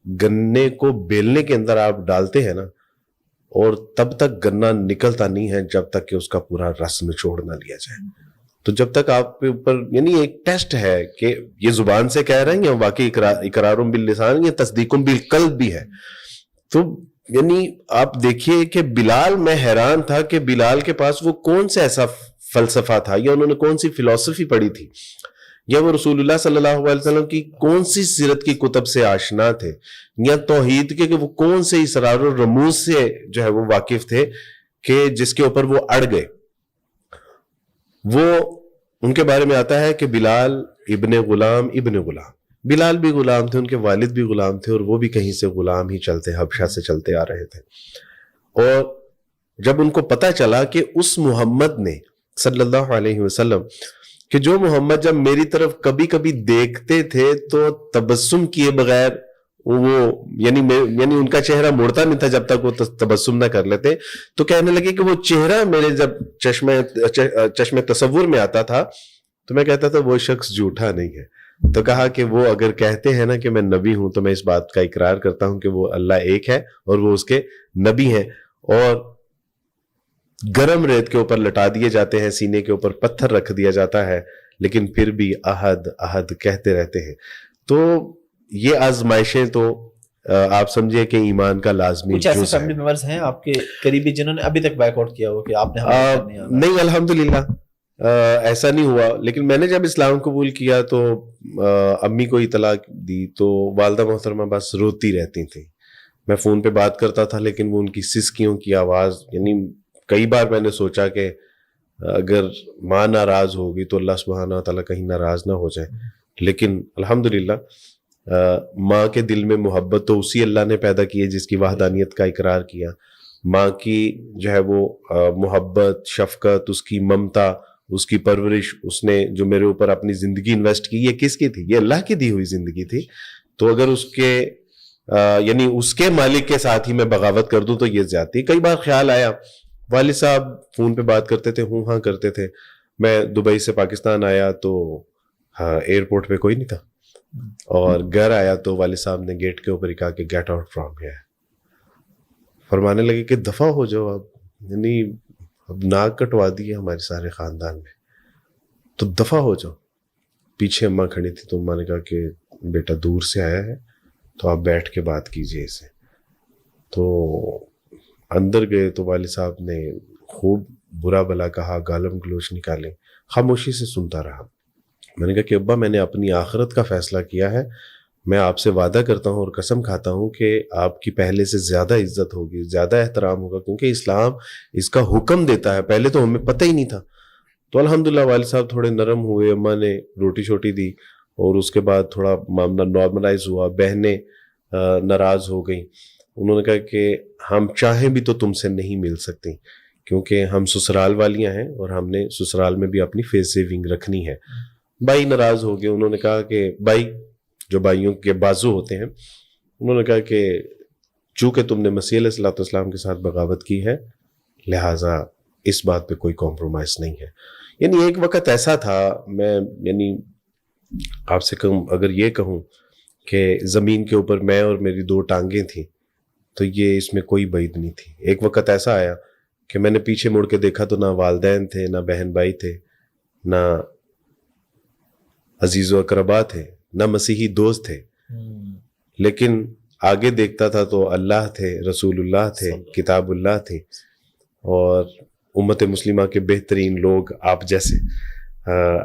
گنے کو بیلنے کے اندر آپ ڈالتے ہیں نا اور تب تک گنا نکلتا نہیں ہے جب تک کہ اس کا پورا رس نچوڑ نہ لیا جائے. تو جب تک آپ کے اوپر یعنی ایک ٹیسٹ ہے کہ یہ زبان سے کہہ رہے ہیں یا واقعی اقرار باللسان یا تصدیق بالقلب بھی ہے. تو یعنی آپ دیکھیے کہ بلال، میں حیران تھا کہ بلال کے پاس وہ کون سا ایسا فلسفہ تھا یا انہوں نے کون سی فلسفی پڑھی تھی یا وہ رسول اللہ صلی اللہ علیہ وسلم کی کون سی سیرت کی کتب سے آشنا تھے یا توحید کے کہ وہ کون سے اسرار و رموز سے جو ہے وہ واقف تھے کہ جس کے اوپر وہ اڑ گئے. وہ ان کے بارے میں آتا ہے کہ بلال ابن غلام، بلال بھی غلام تھے، ان کے والد بھی غلام تھے اور وہ بھی کہیں سے غلام ہی چلتے حبشہ سے چلتے آ رہے تھے. اور جب ان کو پتہ چلا کہ اس محمد نے صلی اللہ علیہ وسلم کہ جو محمد جب میری طرف کبھی کبھی دیکھتے تھے تو تبسم کیے بغیر وہ یعنی ان کا چہرہ مڑتا نہیں تھا جب تک وہ تبسم نہ کر لیتے، تو کہنے لگے کہ وہ چہرہ میرے جب چشم تصور میں آتا تھا تو میں کہتا تھا وہ شخص جھوٹا نہیں ہے. تو کہا کہ وہ اگر کہتے ہیں نا کہ میں نبی ہوں تو میں اس بات کا اقرار کرتا ہوں کہ وہ اللہ ایک ہے اور وہ اس کے نبی ہیں. اور گرم ریت کے اوپر لٹا دیے جاتے ہیں، سینے کے اوپر پتھر رکھ دیا جاتا ہے، لیکن پھر بھی احد احد کہتے رہتے ہیں. تو یہ آزمائشیں تو آپ سمجھے کہ ایمان کا لازمی کچھ ایسے فیملی ممبرز ہیں آپ کے قریبی جنہوں نے ابھی تک بیک آؤٹ کیا ہو کہ آپ نے نہیں الحمدللہ ایسا نہیں ہوا. لیکن میں نے جب اسلام قبول کیا تو امی کو اطلاع دی تو والدہ محترمہ بس روتی رہتی تھیں. میں فون پہ بات کرتا تھا لیکن وہ ان کی سسکیوں کی آواز، یعنی کئی بار میں نے سوچا کہ اگر ماں ناراض ہوگی تو اللہ سبحانہ تعالیٰ کہیں ناراض نہ ہو جائے. لیکن الحمدللہ ماں کے دل میں محبت تو اسی اللہ نے پیدا کی ہے جس کی وحدانیت کا اقرار کیا. ماں کی جو ہے وہ محبت، شفقت، اس کی ممتا، اس کی پرورش، اس نے جو میرے اوپر اپنی زندگی انویسٹ کی، یہ کس کی تھی؟ یہ اللہ کی دی ہوئی زندگی تھی. تو اگر اس کے یعنی اس کے مالک کے ساتھ ہی میں بغاوت کر دوں تو یہ زیادتی. کئی بار خیال آیا، والد صاحب فون پہ بات کرتے تھے، ہاں کرتے تھے. میں دبئی سے پاکستان آیا تو ایئرپورٹ پہ کوئی نہیں تھا، اور گھر آیا تو والد صاحب نے گیٹ کے اوپر ہی کہا کہ گیٹ آؤٹ فرام ہیئر. فرمانے لگے کہ دفع ہو جاؤ اب، یعنی اب ناک کٹوا دی ہے ہمارے سارے خاندان میں، تو دفع ہو جاؤ. پیچھے اماں کھڑی تھی تو اماں نے کہا کہ بیٹا دور سے آیا ہے تو آپ بیٹھ کے بات کیجئے اسے. تو اندر گئے تو والد صاحب نے خوب برا بلا کہا، گالم گلوچ نکالے. خاموشی سے سنتا رہا. میں نے کہا کہ ابا میں نے اپنی آخرت کا فیصلہ کیا ہے، میں آپ سے وعدہ کرتا ہوں اور قسم کھاتا ہوں کہ آپ کی پہلے سے زیادہ عزت ہوگی، زیادہ احترام ہوگا، کیونکہ اسلام اس کا حکم دیتا ہے. پہلے تو ہمیں پتہ ہی نہیں تھا. تو الحمدللہ والد صاحب تھوڑے نرم ہوئے، اماں نے روٹی شوٹی دی اور اس کے بعد تھوڑا معاملہ نارملائز ہوا. بہنیں ناراض ہو گئیں. انہوں نے کہا کہ ہم چاہیں بھی تو تم سے نہیں مل سکتی کیونکہ ہم سسرال والیاں ہیں اور ہم نے سسرال میں بھی اپنی فیس سیونگ رکھنی ہے. بھائی ناراض ہو گئے. انہوں نے کہا کہ بھائی جو بھائیوں کے بازو ہوتے ہیں، انہوں نے کہا کہ چونکہ تم نے مسیح علیہ الصلوۃ والسلام کے ساتھ بغاوت کی ہے لہٰذا اس بات پہ کوئی کمپرومائز نہیں ہے. یعنی ایک وقت ایسا تھا، میں یعنی آپ سے اگر یہ کہوں کہ زمین کے اوپر میں اور میری 2 ٹانگیں تھیں تو یہ اس میں کوئی بعید نہیں تھی. ایک وقت ایسا آیا کہ میں نے پیچھے مڑ کے دیکھا تو نہ والدین تھے، نہ بہن بھائی تھے، نہ عزیز و اقربا تھے، نہ مسیحی دوست تھے. لیکن آگے دیکھتا تھا تو اللہ تھے، رسول اللہ تھے، کتاب اللہ تھی اور امت مسلمہ کے بہترین لوگ آپ جیسے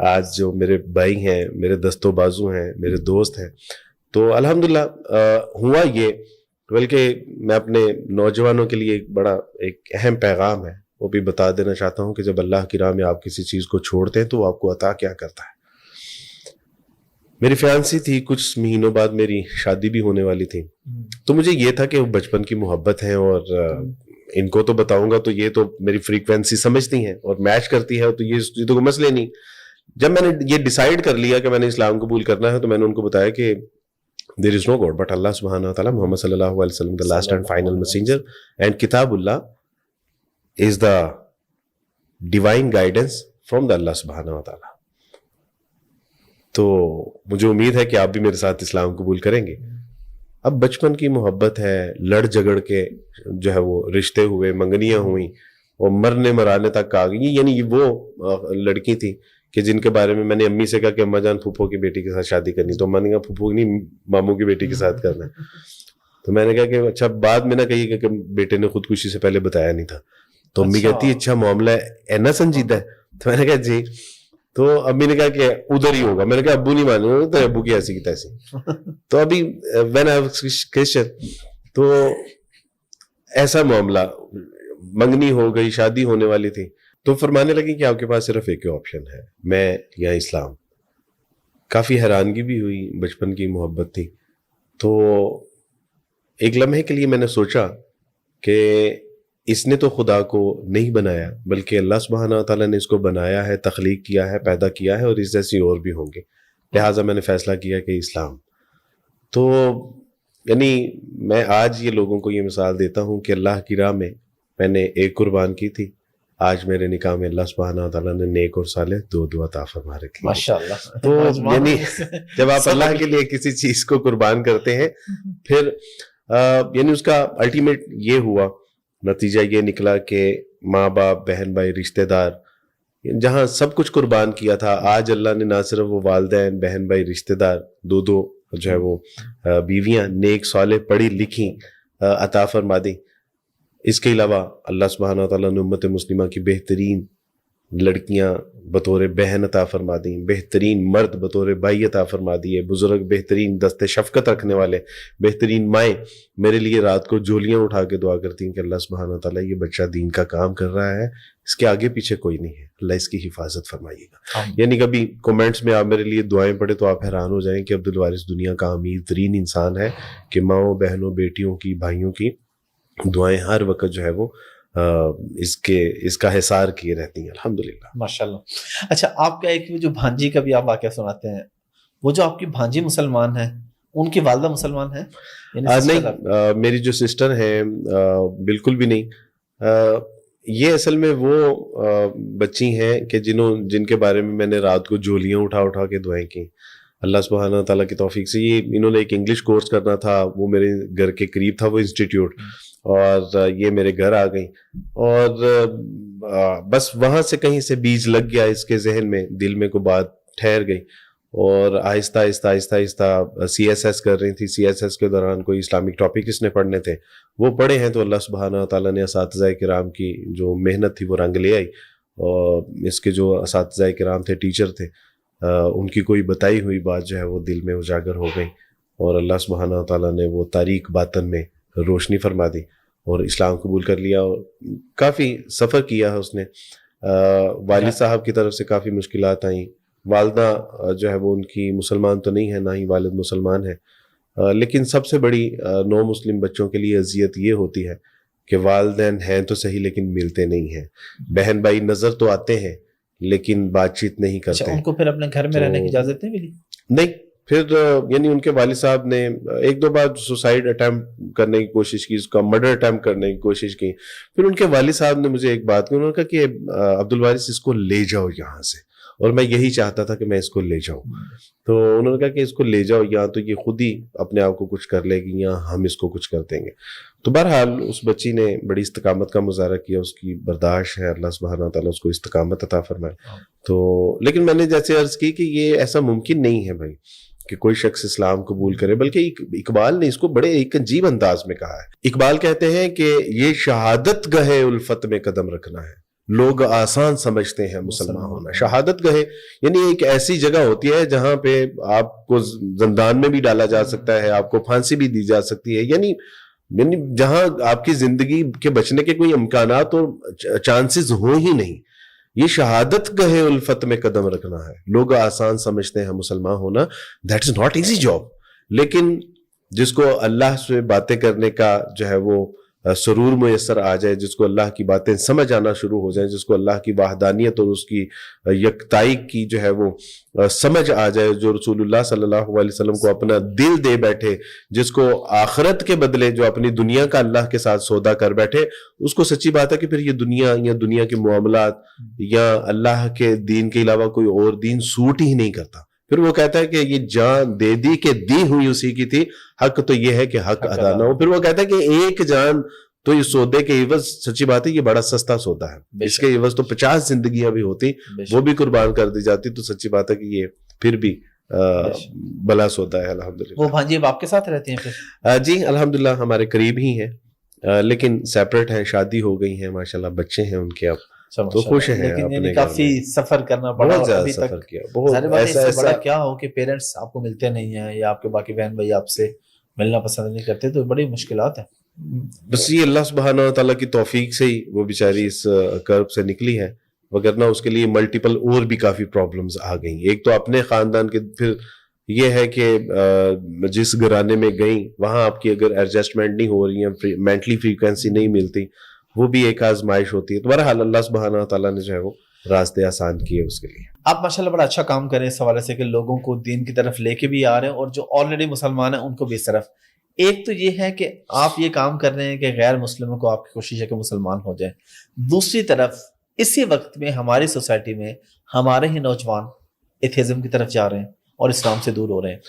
آج جو میرے بھائی ہیں، میرے دست و بازو ہیں، میرے دوست ہیں. تو الحمدللہ ہوا یہ. بلکہ میں اپنے نوجوانوں کے لیے ایک اہم پیغام ہے وہ بھی بتا دینا چاہتا ہوں کہ جب اللہ کی راہ میں آپ کسی چیز کو چھوڑتے ہیں تو وہ آپ کو عطا کیا کرتا ہے. میری فیانسی تھی، کچھ مہینوں بعد میری شادی بھی ہونے والی تھی. تو مجھے یہ تھا کہ وہ بچپن کی محبت ہے اور ان کو تو بتاؤں گا تو یہ تو میری فریکوینسی سمجھتی ہیں اور میچ کرتی ہے، تو یہ تو مسئلے نہیں. جب میں نے یہ ڈیسائیڈ کر لیا کہ میں نے اسلام قبول کرنا ہے تو میں نے ان کو بتایا کہ there is no God but Allah subhanahu wa ta'ala, Muhammad sallallahu alaihi wasallam, the last and final messenger, and Kitabullah is the divine guidance from the Allah subhanahu wa ta'ala. تو مجھے امید ہے کہ آپ بھی میرے ساتھ اسلام قبول کریں گے. اب بچپن کی محبت ہے, لڑ جگڑ کے جو ہے وہ رشتے ہوئے, منگنیاں ہوئیں اور مرنے مرانے تک آ گئی. یعنی وہ لڑکی تھی کہ جن کے بارے میں نے امی سے کہا کہ اماں جان پھوپھو کی بیٹی کے ساتھ شادی کرنی, تو میں نے کہا پھوپھو نہیں, ماموں کی بیٹی کے ساتھ کرنا ہے. تو میں نے کہا کہ اچھا, بعد میں نہ کہیے کہ بیٹے نے خودکشی سے پہلے بتایا نہیں تھا. تو امی کہتی اچھا معاملہ ہے نا سنجیدہ ہے. تو میں نے کہا جی. تو امی نے کہا کہ ادھر ہی ہوگا. میں نے کہا ابو نہیں مانیں گے, تو ابو کی ایسی کی تیسی. تو ابھی وین آئی واز کرسچن تو ایسا معاملہ, منگنی ہو گئی, شادی ہونے والی تھی, تو فرمانے لگی کہ آپ کے پاس صرف ایک ہی آپشن ہے, میں یا اسلام. کافی حیرانگی بھی ہوئی, بچپن کی محبت تھی. تو ایک لمحے کے لیے میں نے سوچا کہ اس نے تو خدا کو نہیں بنایا, بلکہ اللہ سبحانہ و تعالیٰ نے اس کو بنایا ہے, تخلیق کیا ہے, پیدا کیا ہے, اور اس جیسی اور بھی ہوں گے. لہٰذا میں نے فیصلہ کیا کہ اسلام. تو یعنی میں آج یہ لوگوں کو یہ مثال دیتا ہوں کہ اللہ کی راہ میں نے ایک قربان کی تھی, آج میرے نکاح میں اللہ سبحانہ و تعالیٰ نے نیک اور صالح دو عطا فرما رکھی. ماشاءاللہ. تو یعنی جب آپ اللہ کے لیے کسی چیز کو قربان کرتے ہیں, پھر یعنی اس کا الٹیمیٹ یہ ہوا, نتیجہ یہ نکلا کہ ماں باپ, بہن بھائی, رشتہ دار, جہاں سب کچھ قربان کیا تھا, آج اللہ نے نہ صرف وہ والدین, بہن بھائی, رشتہ دار, دو جو ہے وہ بیویاں نیک صالح پڑھی لکھی عطا فرما دی. اس کے علاوہ اللہ سبحانہ وتعالیٰ نے امت مسلمہ کی بہترین لڑکیاں بطور بہن عطا فرما دیں, بہترین مرد بطور بھائی عطا فرما دیے, بزرگ بہترین دست شفقت رکھنے والے, بہترین مائیں میرے لیے رات کو جھولیاں اٹھا کے دعا کرتی ہیں کہ اللہ سبحانہ وتعالیٰ یہ بچہ دین کا کام کر رہا ہے, اس کے آگے پیچھے کوئی نہیں ہے, اللہ اس کی حفاظت فرمائیے گا. یعنی کبھی کومنٹس میں آپ میرے لیے دعائیں پڑھے تو آپ حیران ہو جائیں کہ عبدالوارث دنیا کا امیر ترین انسان ہے کہ ماؤں, بہنوں, بیٹیوں کی, بھائیوں کی دعائیں ہر وقت جو ہے وہ اس کا حصار کیے رہتی ہیں, الحمدللہ. ماشاءاللہ. اچھا, آپ کا ایک جو بھانجی کا بھی آپ واقعہ سناتے ہیں, وہ جو آپ کی بھانجی مسلمان ہیں, ان کی والدہ مسلمان ہیں؟ نہیں, میری جو سسٹر ہیں بالکل بھی نہیں. یہ اصل میں وہ بچی ہیں کہ جن کے بارے میں نے رات کو جھولیاں اٹھا کے دعائیں کی. اللہ سبحانہ تعالیٰ کی توفیق سے یہ انہوں نے ایک انگلش کورس کرنا تھا, وہ میرے گھر کے قریب تھا وہ انسٹیٹیوٹ, اور یہ میرے گھر آ گئی, اور بس وہاں سے کہیں سے بیج لگ گیا اس کے ذہن میں, دل میں کوئی بات ٹھہر گئی, اور آہستہ آہستہ سی ایس ایس کر رہی تھی. سی ایس ایس کے دوران کوئی اسلامک ٹاپک اس نے پڑھنے تھے, وہ پڑھے ہیں, تو اللہ سبحانہ تعالیٰ نے اساتذہ کرام کی جو محنت تھی وہ رنگ لے آئی, اور اس کے جو اساتذہ کرام تھے, ٹیچر تھے, ان کی کوئی بتائی ہوئی بات جو ہے وہ دل میں اجاگر ہو گئی, اور اللہ سبحانہ تعالیٰ نے وہ تاریک باطن میں روشنی فرما دی اور اسلام قبول کر لیا. اور کافی سفر کیا ہے اس نے. والد صاحب کی طرف سے کافی مشکلات آئیں. والدہ جو ہے وہ ان کی مسلمان تو نہیں ہے, نہ ہی والد مسلمان ہے, لیکن سب سے بڑی نو مسلم بچوں کے لیے اذیت یہ ہوتی ہے کہ والدین ہیں تو صحیح لیکن ملتے نہیں ہیں, بہن بھائی نظر تو آتے ہیں لیکن بات چیت نہیں کرتے. ان کو پھر اپنے گھر میں رہنے کی اجازت نہیں ملی؟ نہیں, پھر یعنی ان کے والد صاحب نے ایک دو بار سوسائڈ اٹیمپٹ کرنے کی کوشش کی, اس کا مرڈر اٹیمپٹ کرنے کی کوشش کی. پھر ان کے والد صاحب نے مجھے ایک بات کی, انہوں نے کہا کہ عبدالوارث اس کو لے جاؤ یہاں سے, اور میں یہی چاہتا تھا کہ میں اس کو لے جاؤں. تو انہوں نے کہا کہ اس کو لے جاؤ, یا تو یہ خود ہی اپنے آپ کو کچھ کر لے گی یا ہم اس کو کچھ کر دیں گے. تو بہرحال اس بچی نے بڑی استقامت کا مظاہرہ کیا, اس کی برداشت ہے, اللہ سبحانہ تعالیٰ اس کو استقامت عطا فرمائے. تو لیکن میں نے جیسے عرض کی کہ یہ ایسا ممکن نہیں ہے بھائی کہ کوئی شخص اسلام قبول کرے, بلکہ اقبال نے اس کو بڑے ایک عجیب انداز میں کہا ہے. اقبال کہتے ہیں کہ یہ شہادت گہے الفت میں قدم رکھنا ہے, لوگ آسان سمجھتے ہیں مسلمان ہونا. شہادت گہے یعنی ایک ایسی جگہ ہوتی ہے جہاں پہ آپ کو زندان میں بھی ڈالا جا سکتا ہے, آپ کو پھانسی بھی دی جا سکتی ہے, یعنی جہاں آپ کی زندگی کے بچنے کے کوئی امکانات اور چانسز ہوں ہی نہیں. یہ شہادت گہے الفت میں قدم رکھنا ہے, لوگ آسان سمجھتے ہیں مسلمان ہونا. That is not easy job. لیکن جس کو اللہ سے باتیں کرنے کا جو ہے وہ سرور میسر آ جائے, جس کو اللہ کی باتیں سمجھ آنا شروع ہو جائیں, جس کو اللہ کی وحدانیت اور اس کی یکتائی کی جو ہے وہ سمجھ آ جائے, جو رسول اللہ صلی اللہ علیہ وسلم کو اپنا دل دے بیٹھے, جس کو آخرت کے بدلے جو اپنی دنیا کا اللہ کے ساتھ سودا کر بیٹھے, اس کو سچی بات ہے کہ پھر یہ دنیا یا دنیا کے معاملات یا اللہ کے دین کے علاوہ کوئی اور دین سوٹ ہی نہیں کرتا. پھر وہ کہتا ہے کہ یہ جان دے دی کہ دی ہوئی اسی کی تھی, حق تو یہ ہے کہ حق ادا نہ ہو. پھر وہ کہتا ہے کہ ایک جان تو اس سودے کے عوض, سچی بات ہے یہ بڑا سستا سودا ہے, اس کے عوض تو 50 زندگیاں بھی ہوتی, وہ بھی قربان کر دی جاتی. تو سچی بات ہے کہ یہ پھر بھی بلا سودا ہے. الحمدللہ. وہ بھانجی اب آپ کے ساتھ رہتے ہیں پھر؟ جی الحمدللہ ہمارے قریب ہی ہیں, لیکن سیپریٹ ہیں, شادی ہو گئی ہیں ماشاءاللہ, بچے ہیں ان کے اب, تو خوش ہیں. لیکن کافی سفر کرنا پڑا, بہت زیادہ سفر کیا, بہت ایسا کیا ہو کہ پیرنٹس آپ کو ملتے نہیں ہیں یا آپ کے باقی بہن بھائی آپ سے ملنا پسند نہیں کرتے, تو بڑی مشکلات ہیں. بس یہ اللہ سبحانہ و تعالیٰ کی توفیق سے ہی وہ بیچاری اس کرب سے نکلی ہے, وگرنہ اس کے لیے ملٹیپل اور بھی کافی پرابلمز آ گئیں. ایک تو اپنے خاندان کے, پھر یہ ہے کہ جس گھرانے میں گئیں وہاں آپ کی اگر ایڈجسٹمنٹ نہیں ہو رہی ہے, مینٹلی فریکوینسی نہیں ملتی, وہ بھی ایک آزمائش ہوتی ہے. تو بہرحال اللہ سبحانہ و تعالیٰ نے جو ہے وہ راستے آسان کیے اس کے لیے. آپ ماشاءاللہ بڑا اچھا کام کریں اس حوالے سے کہ لوگوں کو دین کی طرف لے کے بھی آ رہے ہیں, اور جو آلریڈی مسلمان ہیں ان کو بھی اس طرف. ایک تو یہ ہے کہ آپ یہ کام کر رہے ہیں کہ غیر مسلموں کو آپ کی کوشش ہے کہ مسلمان ہو جائیں, دوسری طرف اسی وقت میں ہماری سوسائٹی میں ہمارے ہی نوجوان ایتھیزم کی طرف جا رہے ہیں اور اسلام سے دور ہو رہے ہیں.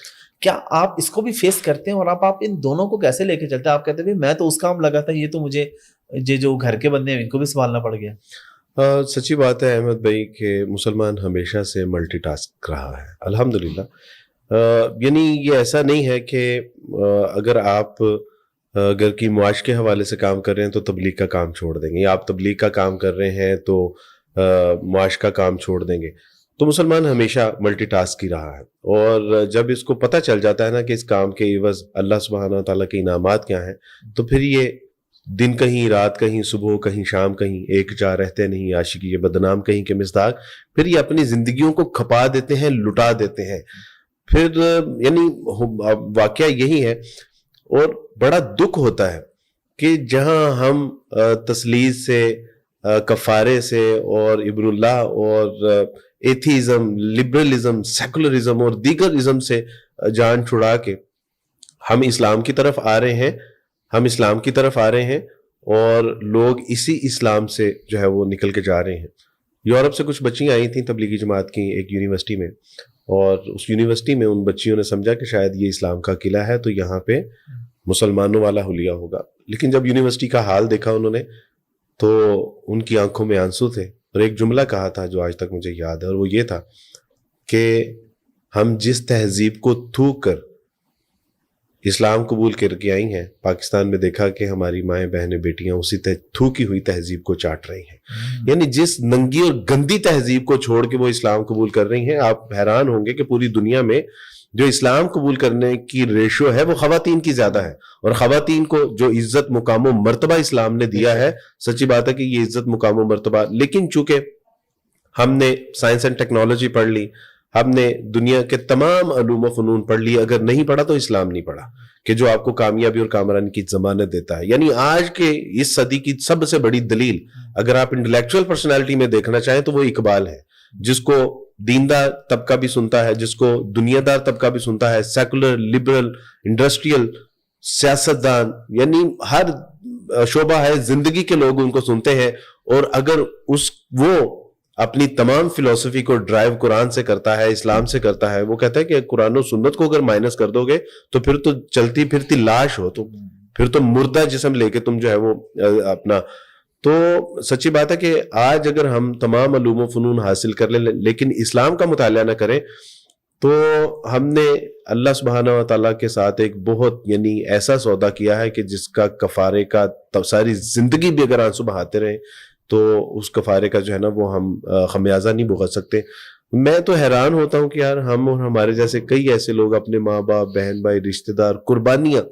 کیا آپ اس کو بھی فیس کرتے ہیں, اور آپ ان دونوں کو کیسے لے کے چلتے ہیں؟ آپ کہتے ہیں میں تو اس کام لگا تھا, یہ تو مجھے جو گھر کے بندے ہیں ان کو بھی سنبھالنا پڑ گیا. سچی بات ہے احمد بھائی کہ مسلمان ہمیشہ سے ملٹی ٹاسک رہا ہے الحمدللہ. یعنی یہ ایسا نہیں ہے کہ اگر آپ گھر کی معاش کے حوالے سے کام کر رہے ہیں تو تبلیغ کا کام چھوڑ دیں گے, یا آپ تبلیغ کا کام کر رہے ہیں تو معاش کا کام چھوڑ دیں گے. تو مسلمان ہمیشہ ملٹی ٹاسک ہی رہا ہے, اور جب اس کو پتہ چل جاتا ہے نا کہ اس کام کے عوض اللہ سبحانہ و تعالیٰ کے انعامات کیا ہیں, تو پھر یہ دن کہیں رات کہیں صبح کہیں شام کہیں ایک جا رہتے نہیں, عاشقی یہ بدنام کہیں کے مصداق, پھر یہ اپنی زندگیوں کو کھپا دیتے ہیں, لٹا دیتے ہیں. پھر یعنی واقعہ یہی ہے, اور بڑا دکھ ہوتا ہے کہ جہاں ہم تسلیث سے, کفارے سے اور ابن اللہ اور ایتھیزم, لبرلزم, سیکولرزم اور دیگر ازم سے جان چھڑا کے ہم اسلام کی طرف آ رہے ہیں, اور لوگ اسی اسلام سے جو ہے وہ نکل کے جا رہے ہیں. یورپ سے کچھ بچیاں آئی تھیں تبلیغی جماعت کی ایک یونیورسٹی میں, اور اس یونیورسٹی میں ان بچیوں نے سمجھا کہ شاید یہ اسلام کا قلعہ ہے تو یہاں پہ مسلمانوں والا حلیہ ہوگا. لیکن جب یونیورسٹی کا حال دیکھا انہوں نے تو ان کی آنکھوں میں آنسو تھے, اور ایک جملہ کہا تھا جو آج تک مجھے یاد ہے, اور وہ یہ تھا کہ ہم جس تہذیب کو تھوک کر اسلام قبول کر کے آئی ہیں, پاکستان میں دیکھا کہ ہماری مائیں بہنیں بیٹیاں اسی تھوکی ہوئی تہذیب کو چاٹ رہی ہیں. یعنی جس ننگی اور گندی تہذیب کو چھوڑ کے وہ اسلام قبول کر رہی ہیں, آپ حیران ہوں گے کہ پوری دنیا میں جو اسلام قبول کرنے کی ریشو ہے وہ خواتین کی زیادہ ہے, اور خواتین کو جو عزت مقام و مرتبہ اسلام نے دیا ہے, سچی بات ہے کہ یہ عزت مقام و مرتبہ, لیکن چونکہ ہم نے سائنس اینڈ ٹیکنالوجی پڑھ لی, ہم نے دنیا کے تمام علوم و فنون پڑھ لی, اگر نہیں پڑھا تو اسلام نہیں پڑھا, کہ جو آپ کو کامیابی اور کامرانی کی ضمانت دیتا ہے. یعنی آج کے اس صدی کی سب سے بڑی دلیل اگر آپ انٹلیکچوئل پرسنالٹی میں دیکھنا چاہیں تو وہ اقبال ہے, جس کو دیندار طبقہ بھی سنتا ہے, جس کو دنیا دار طبقہ بھی سنتا ہے, سیکولر, لبرل, انڈسٹریل, سیاستدان, یعنی ہر شعبہ ہے زندگی کے لوگ ان کو سنتے ہیں. اور اگر وہ اپنی تمام فلسفی کو ڈرائیو قرآن سے کرتا ہے, اسلام سے کرتا ہے, وہ کہتا ہے کہ قرآن و سنت کو اگر مائنس کر دو گے تو پھر تو چلتی پھرتی لاش ہو, تو پھر تو مردہ جسم لے کے تم جو ہے وہ اپنا. تو سچی بات ہے کہ آج اگر ہم تمام علوم و فنون حاصل کر لیں لیکن اسلام کا مطالعہ نہ کریں تو ہم نے اللہ سبحانہ و تعالیٰ کے ساتھ ایک بہت یعنی ایسا سودا کیا ہے کہ جس کا کفارے کا ساری زندگی بھی اگر آنسو بہاتے رہیں تو اس کفارے کا جو ہے نا وہ ہم خمیازہ نہیں بھگت سکتے. میں تو حیران ہوتا ہوں کہ یار ہم اور ہمارے جیسے کئی ایسے لوگ اپنے ماں باپ, بہن بھائی, رشتہ دار, قربانیاں,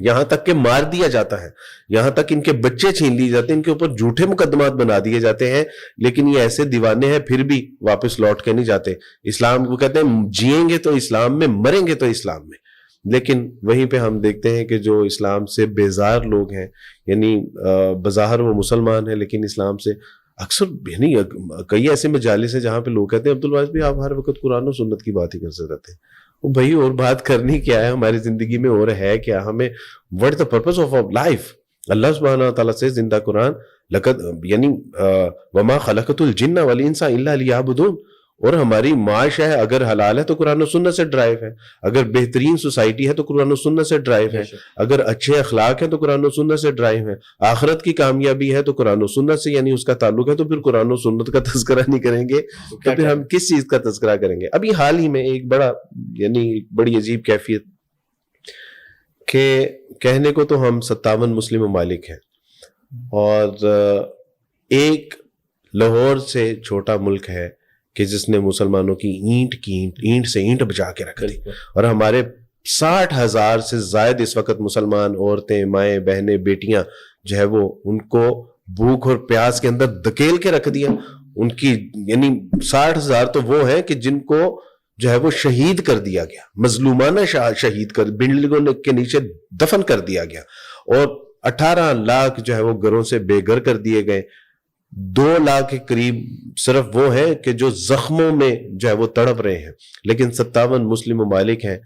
یہاں تک کہ مار دیا جاتا ہے, یہاں تک ان کے بچے چھین لیے جاتے ہیں, ان کے اوپر جھوٹے مقدمات بنا دیے جاتے ہیں, لیکن یہ ایسے دیوانے ہیں پھر بھی واپس لوٹ کے نہیں جاتے. اسلام کو کہتے ہیں جیئیں گے تو اسلام میں, مریں گے تو اسلام میں. لیکن وہیں پہ ہم دیکھتے ہیں کہ جو اسلام سے بیزار لوگ ہیں, یعنی بظاہر وہ مسلمان ہیں لیکن اسلام سے اکثر یعنی کئی ایسے مجالس ہیں جہاں پہ لوگ کہتے ہیں عبدالواحد بھی آپ ہر وقت قرآن و سنت کی بات ہی کرتے رہتے ہیں. وہ بھائی اور بات کرنی کیا ہے ہماری زندگی میں, اور ہے کیا, ہمیں what the purpose of our life. اللہ سبحانہ تعالیٰ سے زندہ قرآن لقد یعنی وما خلقت الجن والانس الا لیعبدون, اور ہماری معاش ہے اگر حلال ہے تو قرآن و سنت سے ڈرائیو ہے, اگر بہترین سوسائٹی ہے تو قرآن و سنت سے ڈرائیو ہے, اگر اچھے اخلاق ہیں تو قرآن و سنت سے ڈرائیو ہے, آخرت کی کامیابی ہے تو قرآن و سنت سے یعنی اس کا تعلق ہے, تو پھر قرآن و سنت کا تذکرہ نہیں کریں گے تو پھر ہم کس چیز کا تذکرہ کریں گے. ابھی حال ہی میں ایک بڑی عجیب کیفیت کہ کہنے کو تو ہم 57 مسلم ممالک ہیں اور ایک لاہور سے چھوٹا ملک ہے کہ جس نے مسلمانوں کی اینٹ سے اینٹ بچا کے رکھ دی, اور ہمارے 60,000 سے زائد اس وقت مسلمان عورتیں, مائیں, بہنیں, بیٹیاں جو ہے وہ ان کو بھوک اور پیاس کے اندر دھکیل کے رکھ دیا. ان کی یعنی 60,000 تو وہ ہیں کہ جن کو جو ہے وہ شہید کر دیا گیا, مظلومانہ شہید کر بلڈنگوں کے نیچے دفن کر دیا گیا, اور 18 لاکھ جو ہے وہ گھروں سے بے گھر کر دیے گئے. 2 لاکھ کے قریب صرف وہ ہیں کہ جو زخموں میں جو ہے وہ تڑپ رہے ہیں, لیکن 57 مسلم ممالک ہیں.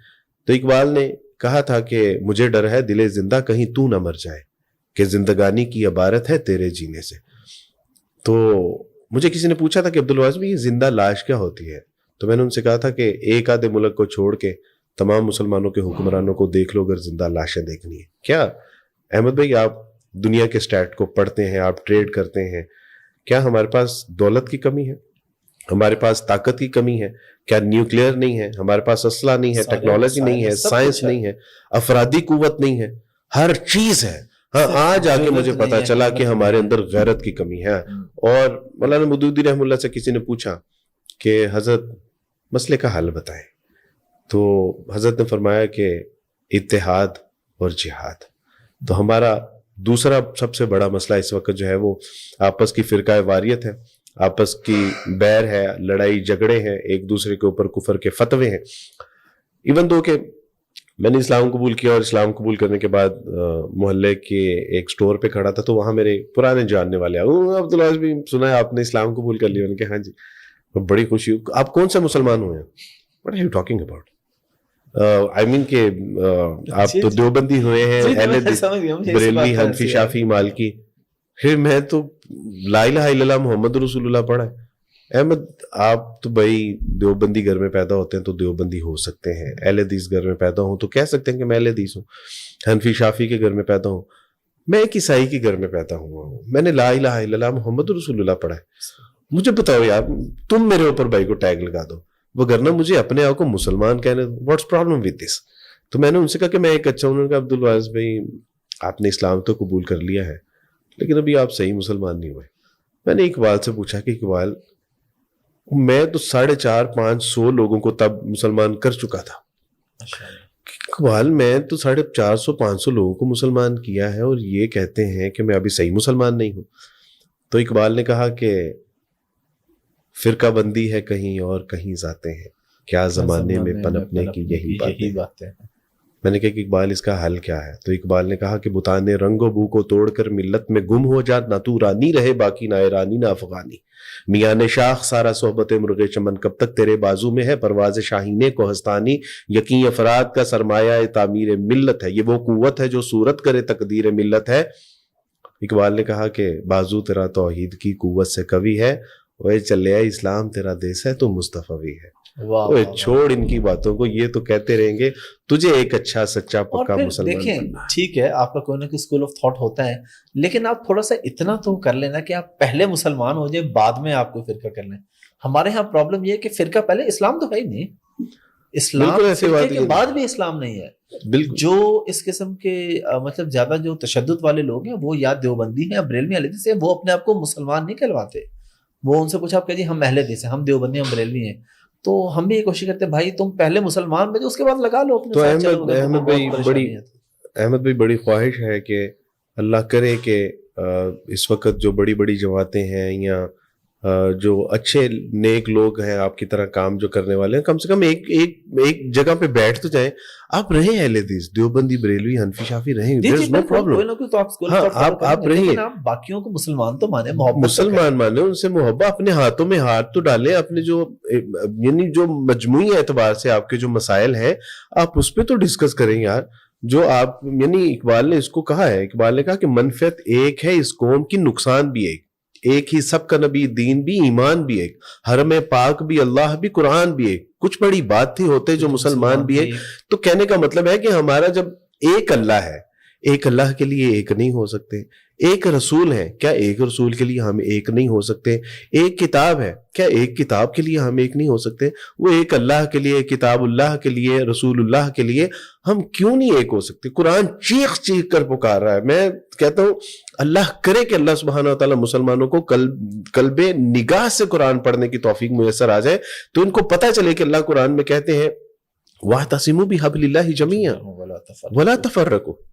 تو اقبال نے کہا تھا کہ مجھے ڈر ہے دل زندہ کہیں تو نہ مر جائے, کہ زندگانی کی عبارت ہے تیرے جینے سے. تو مجھے کسی نے پوچھا تھا کہ عبدالواز بھائی یہ زندہ لاش کیا ہوتی ہے, تو میں نے ان سے کہا تھا کہ ایک آدھے ملک کو چھوڑ کے تمام مسلمانوں کے حکمرانوں کو دیکھ لو اگر زندہ لاشیں دیکھنی ہے. کیا احمد بھائی آپ دنیا کے سٹیٹ کو پڑھتے ہیں, آپ ٹریڈ کرتے ہیں, کیا ہمارے پاس دولت کی کمی ہے, ہمارے پاس طاقت کی کمی ہے, کیا نیوکلیئر نہیں ہے, ہمارے پاس اسلحہ نہیں ہے, ٹیکنالوجی نہیں ہے, سائنس نہیں ہے, افرادی قوت نہیں ہے, ہر چیز ہے. ہاں آج آ کے مجھے پتا چلا کہ ہمارے اندر غیرت کی کمی ہے. اور مولانا مودودی رحمہ اللہ سے کسی نے پوچھا کہ حضرت مسئلے کا حل بتائیں, تو حضرت نے فرمایا کہ اتحاد اور جہاد. تو ہمارا دوسرا سب سے بڑا مسئلہ اس وقت جو ہے وہ آپس کی فرقہ واریت ہے, آپس کی بیر ہے, لڑائی جھگڑے ہیں, ایک دوسرے کے اوپر کفر کے فتوے ہیں. ایون دو کہ میں نے اسلام قبول کیا, اور اسلام قبول کرنے کے بعد محلے کے ایک سٹور پہ کھڑا تھا, تو وہاں میرے پرانے جاننے والے عبدالعزیز بھی سنا ہے آپ نے اسلام قبول کر لیا. ان کے ہاں جی, بڑی خوشی. آپ کون سے مسلمان ہوئے ہیں؟ What are you talking about? I mean کہ آپ تو دیوبندی ہوئے ہیں, اہل حدیث, بریلوی, حنفی, شافعی, مالکی. پھر میں تو لا الہ الا اللہ محمد رسول اللہ پڑھا ہے. احمد آپ تو بھائی دیوبندی گھر میں پیدا ہوتے ہیں تو دیوبندی ہو سکتے ہیں, اہل حدیث گھر میں پیدا ہوں تو کہہ سکتے ہیں کہ میں اہل حدیث ہوں, حنفی شافعی کے گھر میں پیدا ہوں. میں ایک عیسائی کے گھر میں پیدا ہوا ہوں, میں نے لا الہ الا اللہ محمد رسول اللہ پڑھا ہے. مجھے بتاؤ یار, تم میرے اوپر بھائی کو ٹیگ لگا دو, وگرنہ مجھے اپنے آپ کو مسلمان کہنے, واٹس پرابلم ود دس. تو میں نے ان سے کہا کہ میں ایک اچھا, انہوں نے کہا عبدالواز بھائی آپ نے اسلام تو قبول کر لیا ہے لیکن ابھی آپ صحیح مسلمان نہیں ہوئے. میں نے اقبال سے پوچھا کہ اقبال میں تو 450-500 لوگوں کو تب مسلمان کر چکا تھا. اقبال میں تو 450-500 لوگوں کو مسلمان کیا ہے اور یہ کہتے ہیں کہ میں ابھی صحیح مسلمان نہیں ہوں. تو اقبال نے کہا کہ فرقہ بندی ہے کہیں اور کہیں ذاتیں ہیں, کیا زمانے میں پنپنے کی یہی بات ہے. میں نے کہا کہ اقبال اس کا حل کیا ہے؟ تو اقبال نے کہا کہ بتانے رنگ و بو کو توڑ کر ملت میں گم ہو جا, نہ تو رانی رہے باقی نہ ایرانی نہ افغانی. میاں نے شاخ سارا صحبت مرغ چمن کب تک تیرے بازو میں ہے, پرواز شاہینے کو ہستانی. یقین افراد کا سرمایہ تعمیر ملت ہے, یہ وہ قوت ہے جو صورت کرے تقدیر ملت ہے. اقبال نے کہا کہ بازو تیرا توحید کی قوت سے قوی ہے, وہ چلے اسلام تیرا دیس ہے تو مصطفی ہے. چھوڑ ان کی باتوں کو, یہ تو کہتے رہیں گے تجھے ایک اچھا سچا پکا مسلمان. دیکھیں ٹھیک ہے آپ کا کوئی نہ کوئی اسکول آف تھاٹ ہوتا ہے, لیکن آپ تھوڑا سا اتنا تو کر لینا کہ آپ پہلے مسلمان ہو جائے بعد میں آپ کوئی فرقہ کر لیں. ہمارے ہاں پرابلم یہ ہے کہ فرقہ پہلے, اسلام تو ہے ہی نہیں, اسلام کے بعد بھی اسلام نہیں ہے. جو اس قسم کے مطلب زیادہ جو تشدد والے لوگ ہیں وہ یا دیوبندی ہیں یا بریلوی اہل حدیث ہیں, وہ اپنے آپ کو مسلمان نہیں کہلواتے. وہ ان سے پوچھا آپ کہ جی ہم اہل حدیث ہیں, ہم دیوبندی, ہم بریلوی ہیں. تو ہم بھی یہ کوشش کرتے ہیں بھائی تم پہلے مسلمان بنے اس کے بعد لگا لو اپنے. تو احمد بھائی بڑی خواہش ہے کہ اللہ کرے کہ اس وقت جو بڑی بڑی جماعتیں ہیں یا جو اچھے نیک لوگ ہیں آپ کی طرح کام جو کرنے والے ہیں, کم سے کم ایک جگہ پہ بیٹھ تو جائیں. آپ رہیں اہل حدیث, دیوبندی, بریلوی, حنفی, شافعی رہیں, آپ رہیں, باقیوں کو مسلمان تو مانے, مسلمان مانے, ان سے محبت, اپنے ہاتھوں میں ہاتھ تو ڈالیں, اپنے جو یعنی جو مجموعی اعتبار سے آپ کے جو مسائل ہیں آپ اس پہ تو ڈسکس کریں یار. جو آپ یعنی اقبال نے اس کو کہا ہے, اقبال نے کہا کہ منفعت ایک ہے اس قوم کی, نقصان بھی ایک. ایک ہی سب کا نبی, دین بھی, ایمان بھی ایک, حرم پاک بھی, اللہ بھی, قرآن بھی ایک. کچھ بڑی بات تھی, ہوتے جو مسلمان بھی ایک. تو کہنے کا مطلب ہے کہ ہمارا جب ایک اللہ ہے, ایک اللہ کے لیے ایک نہیں ہو سکتے. ایک رسول ہے, کیا ایک رسول کے لیے ہم ایک نہیں ہو سکتے؟ ایک کتاب ہے, کیا ایک کتاب کے لیے ہم ایک نہیں ہو سکتے؟ وہ ایک اللہ کے لیے, کتاب اللہ کے لیے, رسول اللہ کے لیے ہم کیوں نہیں ایک ہو سکتے؟ قرآن چیخ چیخ کر پکار رہا ہے. میں کہتا ہوں اللہ کرے کہ اللہ سبحانہ و تعالیٰ مسلمانوں کو قلب نگاہ سے قرآن پڑھنے کی توفیق میسر آ جائے, تو ان کو پتہ چلے کہ اللہ قرآن میں کہتے ہیں وَاعْتَصِمُوا بِحَبْلِ اللَّهِ جَمِيعًا وَلَا تَفَرَّقُوا.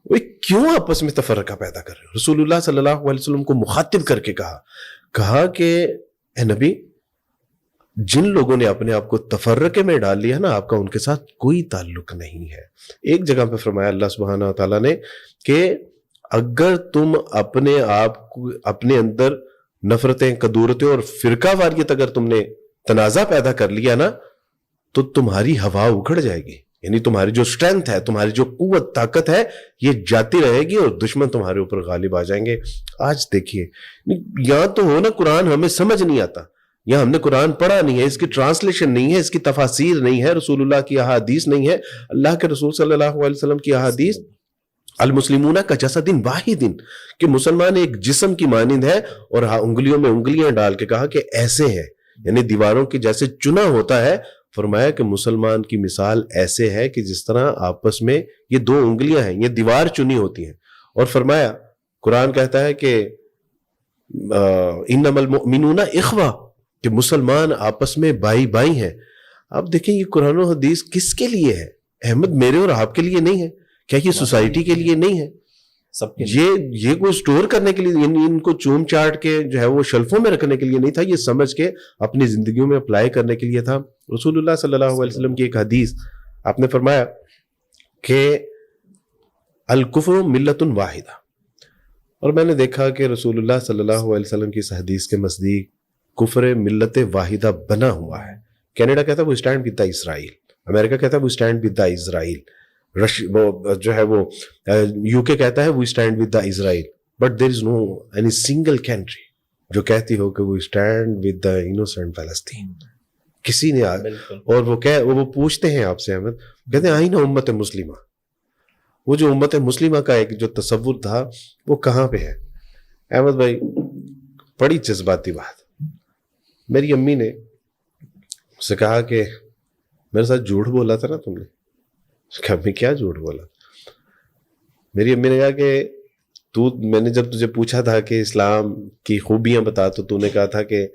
وہ کیوں آپس میں تفرقہ پیدا کر رہے ہیں؟ رسول اللہ صلی اللہ علیہ وسلم کو مخاطب کر کے کہا کہ اے نبی, جن لوگوں نے اپنے آپ کو تفرقے میں ڈال لیا نا, آپ کا ان کے ساتھ کوئی تعلق نہیں ہے. ایک جگہ پہ فرمایا اللہ سبحانہ تعالیٰ نے کہ اگر تم اپنے آپ کو, اپنے اندر نفرتیں, کدورتیں اور فرقہ واریت اگر تم نے تنازع پیدا کر لیا نا, تو تمہاری ہوا اکھڑ جائے گی. یعنی تمہاری جو اسٹرینتھ ہے, تمہاری جو قوت طاقت ہے, یہ جاتی رہے گی اور دشمن تمہارے اوپر غالب آ جائیں گے. آج دیکھیے, یہاں تو ہو نا قرآن ہمیں سمجھ نہیں آتا, یہاں ہم نے قرآن پڑھا نہیں ہے, اس کی ٹرانسلیشن نہیں ہے, اس کی تفاسیر نہیں ہے, رسول اللہ کی احادیث نہیں ہے, اللہ کے رسول صلی اللہ علیہ وسلم کی احادیث. المسلمون کا جسد واحد, کہ مسلمان ایک جسم کی مانند ہے, اور انگلیوں میں انگلیاں ڈال کے کہا کہ ایسے ہیں, یعنی دیواروں کے جیسے چنا ہوتا ہے. فرمایا کہ مسلمان کی مثال ایسے ہے کہ جس طرح آپس میں یہ دو انگلیاں ہیں, یہ دیوار چنی ہوتی ہیں. اور فرمایا قرآن کہتا ہے کہ انما المؤمنون اخوہ, کہ مسلمان آپس میں بھائی بھائی ہیں. آپ دیکھیں یہ قرآن و حدیث کس کے لیے ہے احمد؟ میرے اور آپ کے لیے نہیں ہے. کیا یہ سوسائٹی کے لیے نہیں ہے؟ سب کے یہ کوئی سٹور کرنے کے لیے, ان کو چوم چاٹ کے جو ہے وہ شلفوں میں رکھنے کے لیے نہیں تھا, یہ سمجھ کے اپنی زندگیوں میں اپلائی کرنے کے لیے تھا. رسول اللہ صلی اللہ علیہ وسلم کی ایک حدیث آپ نے فرمایا کہ الکفر ملت واحدہ, اور میں نے دیکھا کہ رسول اللہ صلی اللہ علیہ وسلم کی اس حدیث کے نزدیک کفر ملت واحدہ بنا ہوا ہے. کینیڈا کہتا ہے وہ اسٹینڈ ود دا اسرائیل, امریکہ کہتا ہے وہ اسٹینڈ ود دا اسرائیل, وہ جو ہے وہ یو کے کہتا ہے وہ stand with the Israel, but there is no any single country جو کہتی ہو کہ وہ اسٹینڈ ود دا انوسینٹ فلسطین. کسی نے اور وہ پوچھتے ہیں آپ سے احمد, کہتے ہیں آئین امت مسلمہ, وہ جو امت مسلمہ کا ایک جو تصور تھا وہ کہاں پہ ہے؟ احمد بھائی بڑی جذباتی بات, میری امی نے سے کہا کہ میرے ساتھ جھوٹ بولا تھا نا تم نے. کہا میں کیا جھوٹ بولا؟ میری امی نے کہا کہ میں نے جب تجھے پوچھا تھا کہ اسلام کی خوبیاں بتا, تو تو نے کہا تھا کہ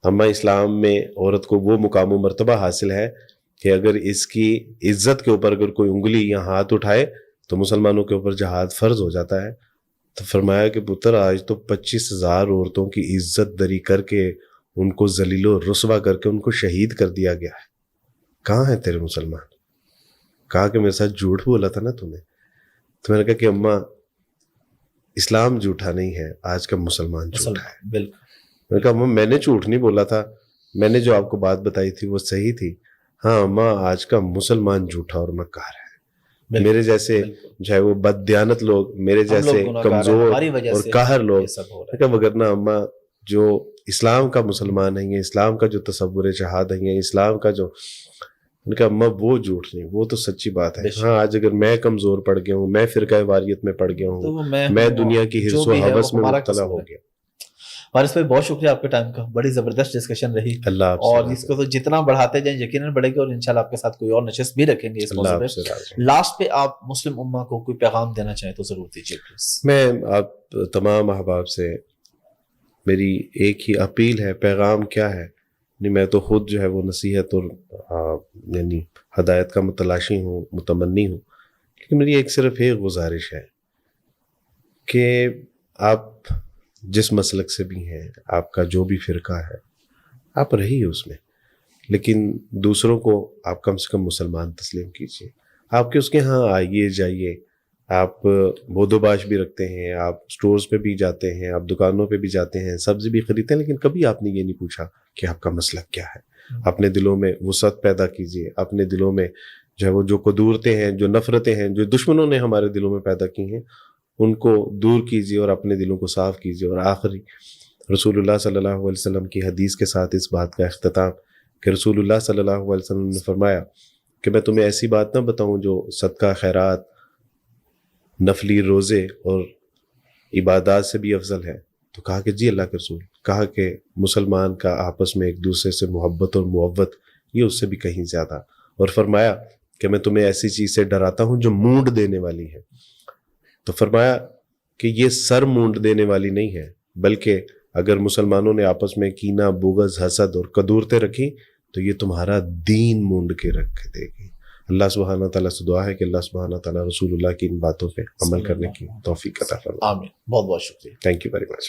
اما اسلام میں عورت کو وہ مقام و مرتبہ حاصل ہے کہ اگر اس کی عزت کے اوپر اگر کوئی انگلی یا ہاتھ اٹھائے تو مسلمانوں کے اوپر جہاد فرض ہو جاتا ہے. تو فرمایا کہ پتر آج تو 25,000 عورتوں کی عزت دری کر کے ان کو ذلیل و رسوا کر کے ان کو شہید کر دیا گیا ہے. کہاں ہے تیرے مسلمان؟ کہا کہ میرے ساتھ جھوٹ بولا تھا نا تم نے. تو میں نے کہا کہ اماں اسلام جھوٹا نہیں ہے, آج کا مسلمان جھوٹا ہے. بالکل. میں نے کہا اماں میں نے جھوٹ نہیں بولا تھا, میں نے جو آپ کو بات بتائی تھی وہ صحیح تھی. ہاں اماں آج کا مسلمان جھوٹا اور مکار ہے. میرے جیسے جو ہے وہ بد دیانت لوگ, میرے جیسے کمزور اور قاہر لوگ, وگرنہ اماں جو اسلام کا مسلمان ہیں, اسلام کا جو تصور جہاد ہے, اسلام کا جو, ان کا اماں وہ جھوٹ نہیں, وہ تو سچی بات ہے. ہاں آج اگر میں کمزور پڑ گیا ہوں, میں فرقہ واریت میں پڑ گیا ہوں, میں دنیا کی حرص و حوث میں مبتلا ہو گیا. فارس بھائی بہت شکریہ آپ کے ٹائم کا, بڑی زبردست ڈسکشن رہی, اور اس کو تو جتنا بڑھاتے جائیں یقیناً بڑھے گی, اور انشاءاللہ آپ کے ساتھ کوئی اور نشست بھی رکھیں گے اس موضوع پہ. لاسٹ پہ آپ مسلم امہ کو کوئی پیغام دینا چاہیں تو ضرور دیجیے پلیز. میں آپ تمام احباب سے میری ایک ہی اپیل ہے, پیغام کیا ہے, میں تو خود جو ہے وہ نصیحت اور یعنی ہدایت کا متلاشی ہوں, متمنی ہوں, لیکن میری ایک صرف ایک گزارش ہے کہ آپ جس مسلک سے بھی ہیں, آپ کا جو بھی فرقہ ہے, آپ رہیے اس میں, لیکن دوسروں کو آپ کم سے کم مسلمان تسلیم کیجیے. آپ کے اس کے ہاں آئیے جائیے, آپ بود و باش بھی رکھتے ہیں, آپ سٹورز پہ بھی جاتے ہیں, آپ دکانوں پہ بھی جاتے ہیں, سبزی بھی خریدتے ہیں, لیکن کبھی آپ نے یہ نہیں پوچھا کہ آپ کا مسلک کیا ہے. اپنے دلوں میں وسعت پیدا کیجیے, اپنے دلوں میں جو ہے وہ جو قدورتیں ہیں, جو نفرتیں ہیں, جو دشمنوں نے ہمارے دلوں میں پیدا کی ہیں, ان کو دور کیجیے اور اپنے دلوں کو صاف کیجیے. اور آخری رسول اللہ صلی اللہ علیہ وسلم کی حدیث کے ساتھ اس بات کا اختتام کہ رسول اللہ صلی اللہ علیہ وسلم نے فرمایا کہ میں تمہیں ایسی بات نہ بتاؤں جو صدقہ خیرات، نفلی روزے اور عبادات سے بھی افضل ہے. تو کہا کہ جی اللہ کے رسول. کہا کہ مسلمان کا آپس میں ایک دوسرے سے محبت اور موت یہ اس سے بھی کہیں زیادہ. اور فرمایا کہ میں تمہیں ایسی چیز سے ڈراتا ہوں جو مونڈ دینے والی ہے. تو فرمایا کہ یہ سر مونڈ دینے والی نہیں ہے، بلکہ اگر مسلمانوں نے آپس میں کینہ، بغض، حسد اور قدورتیں رکھی تو یہ تمہارا دین مونڈ کے رکھ دے گی. اللہ سبحانہ تعالیٰ سے دعا ہے کہ اللہ سبحانہ تعالیٰ رسول اللہ کی ان باتوں پہ عمل کرنے کی توفیق عطا فرمائے. آمین. بہت بہت شکریہ. Thank you very much.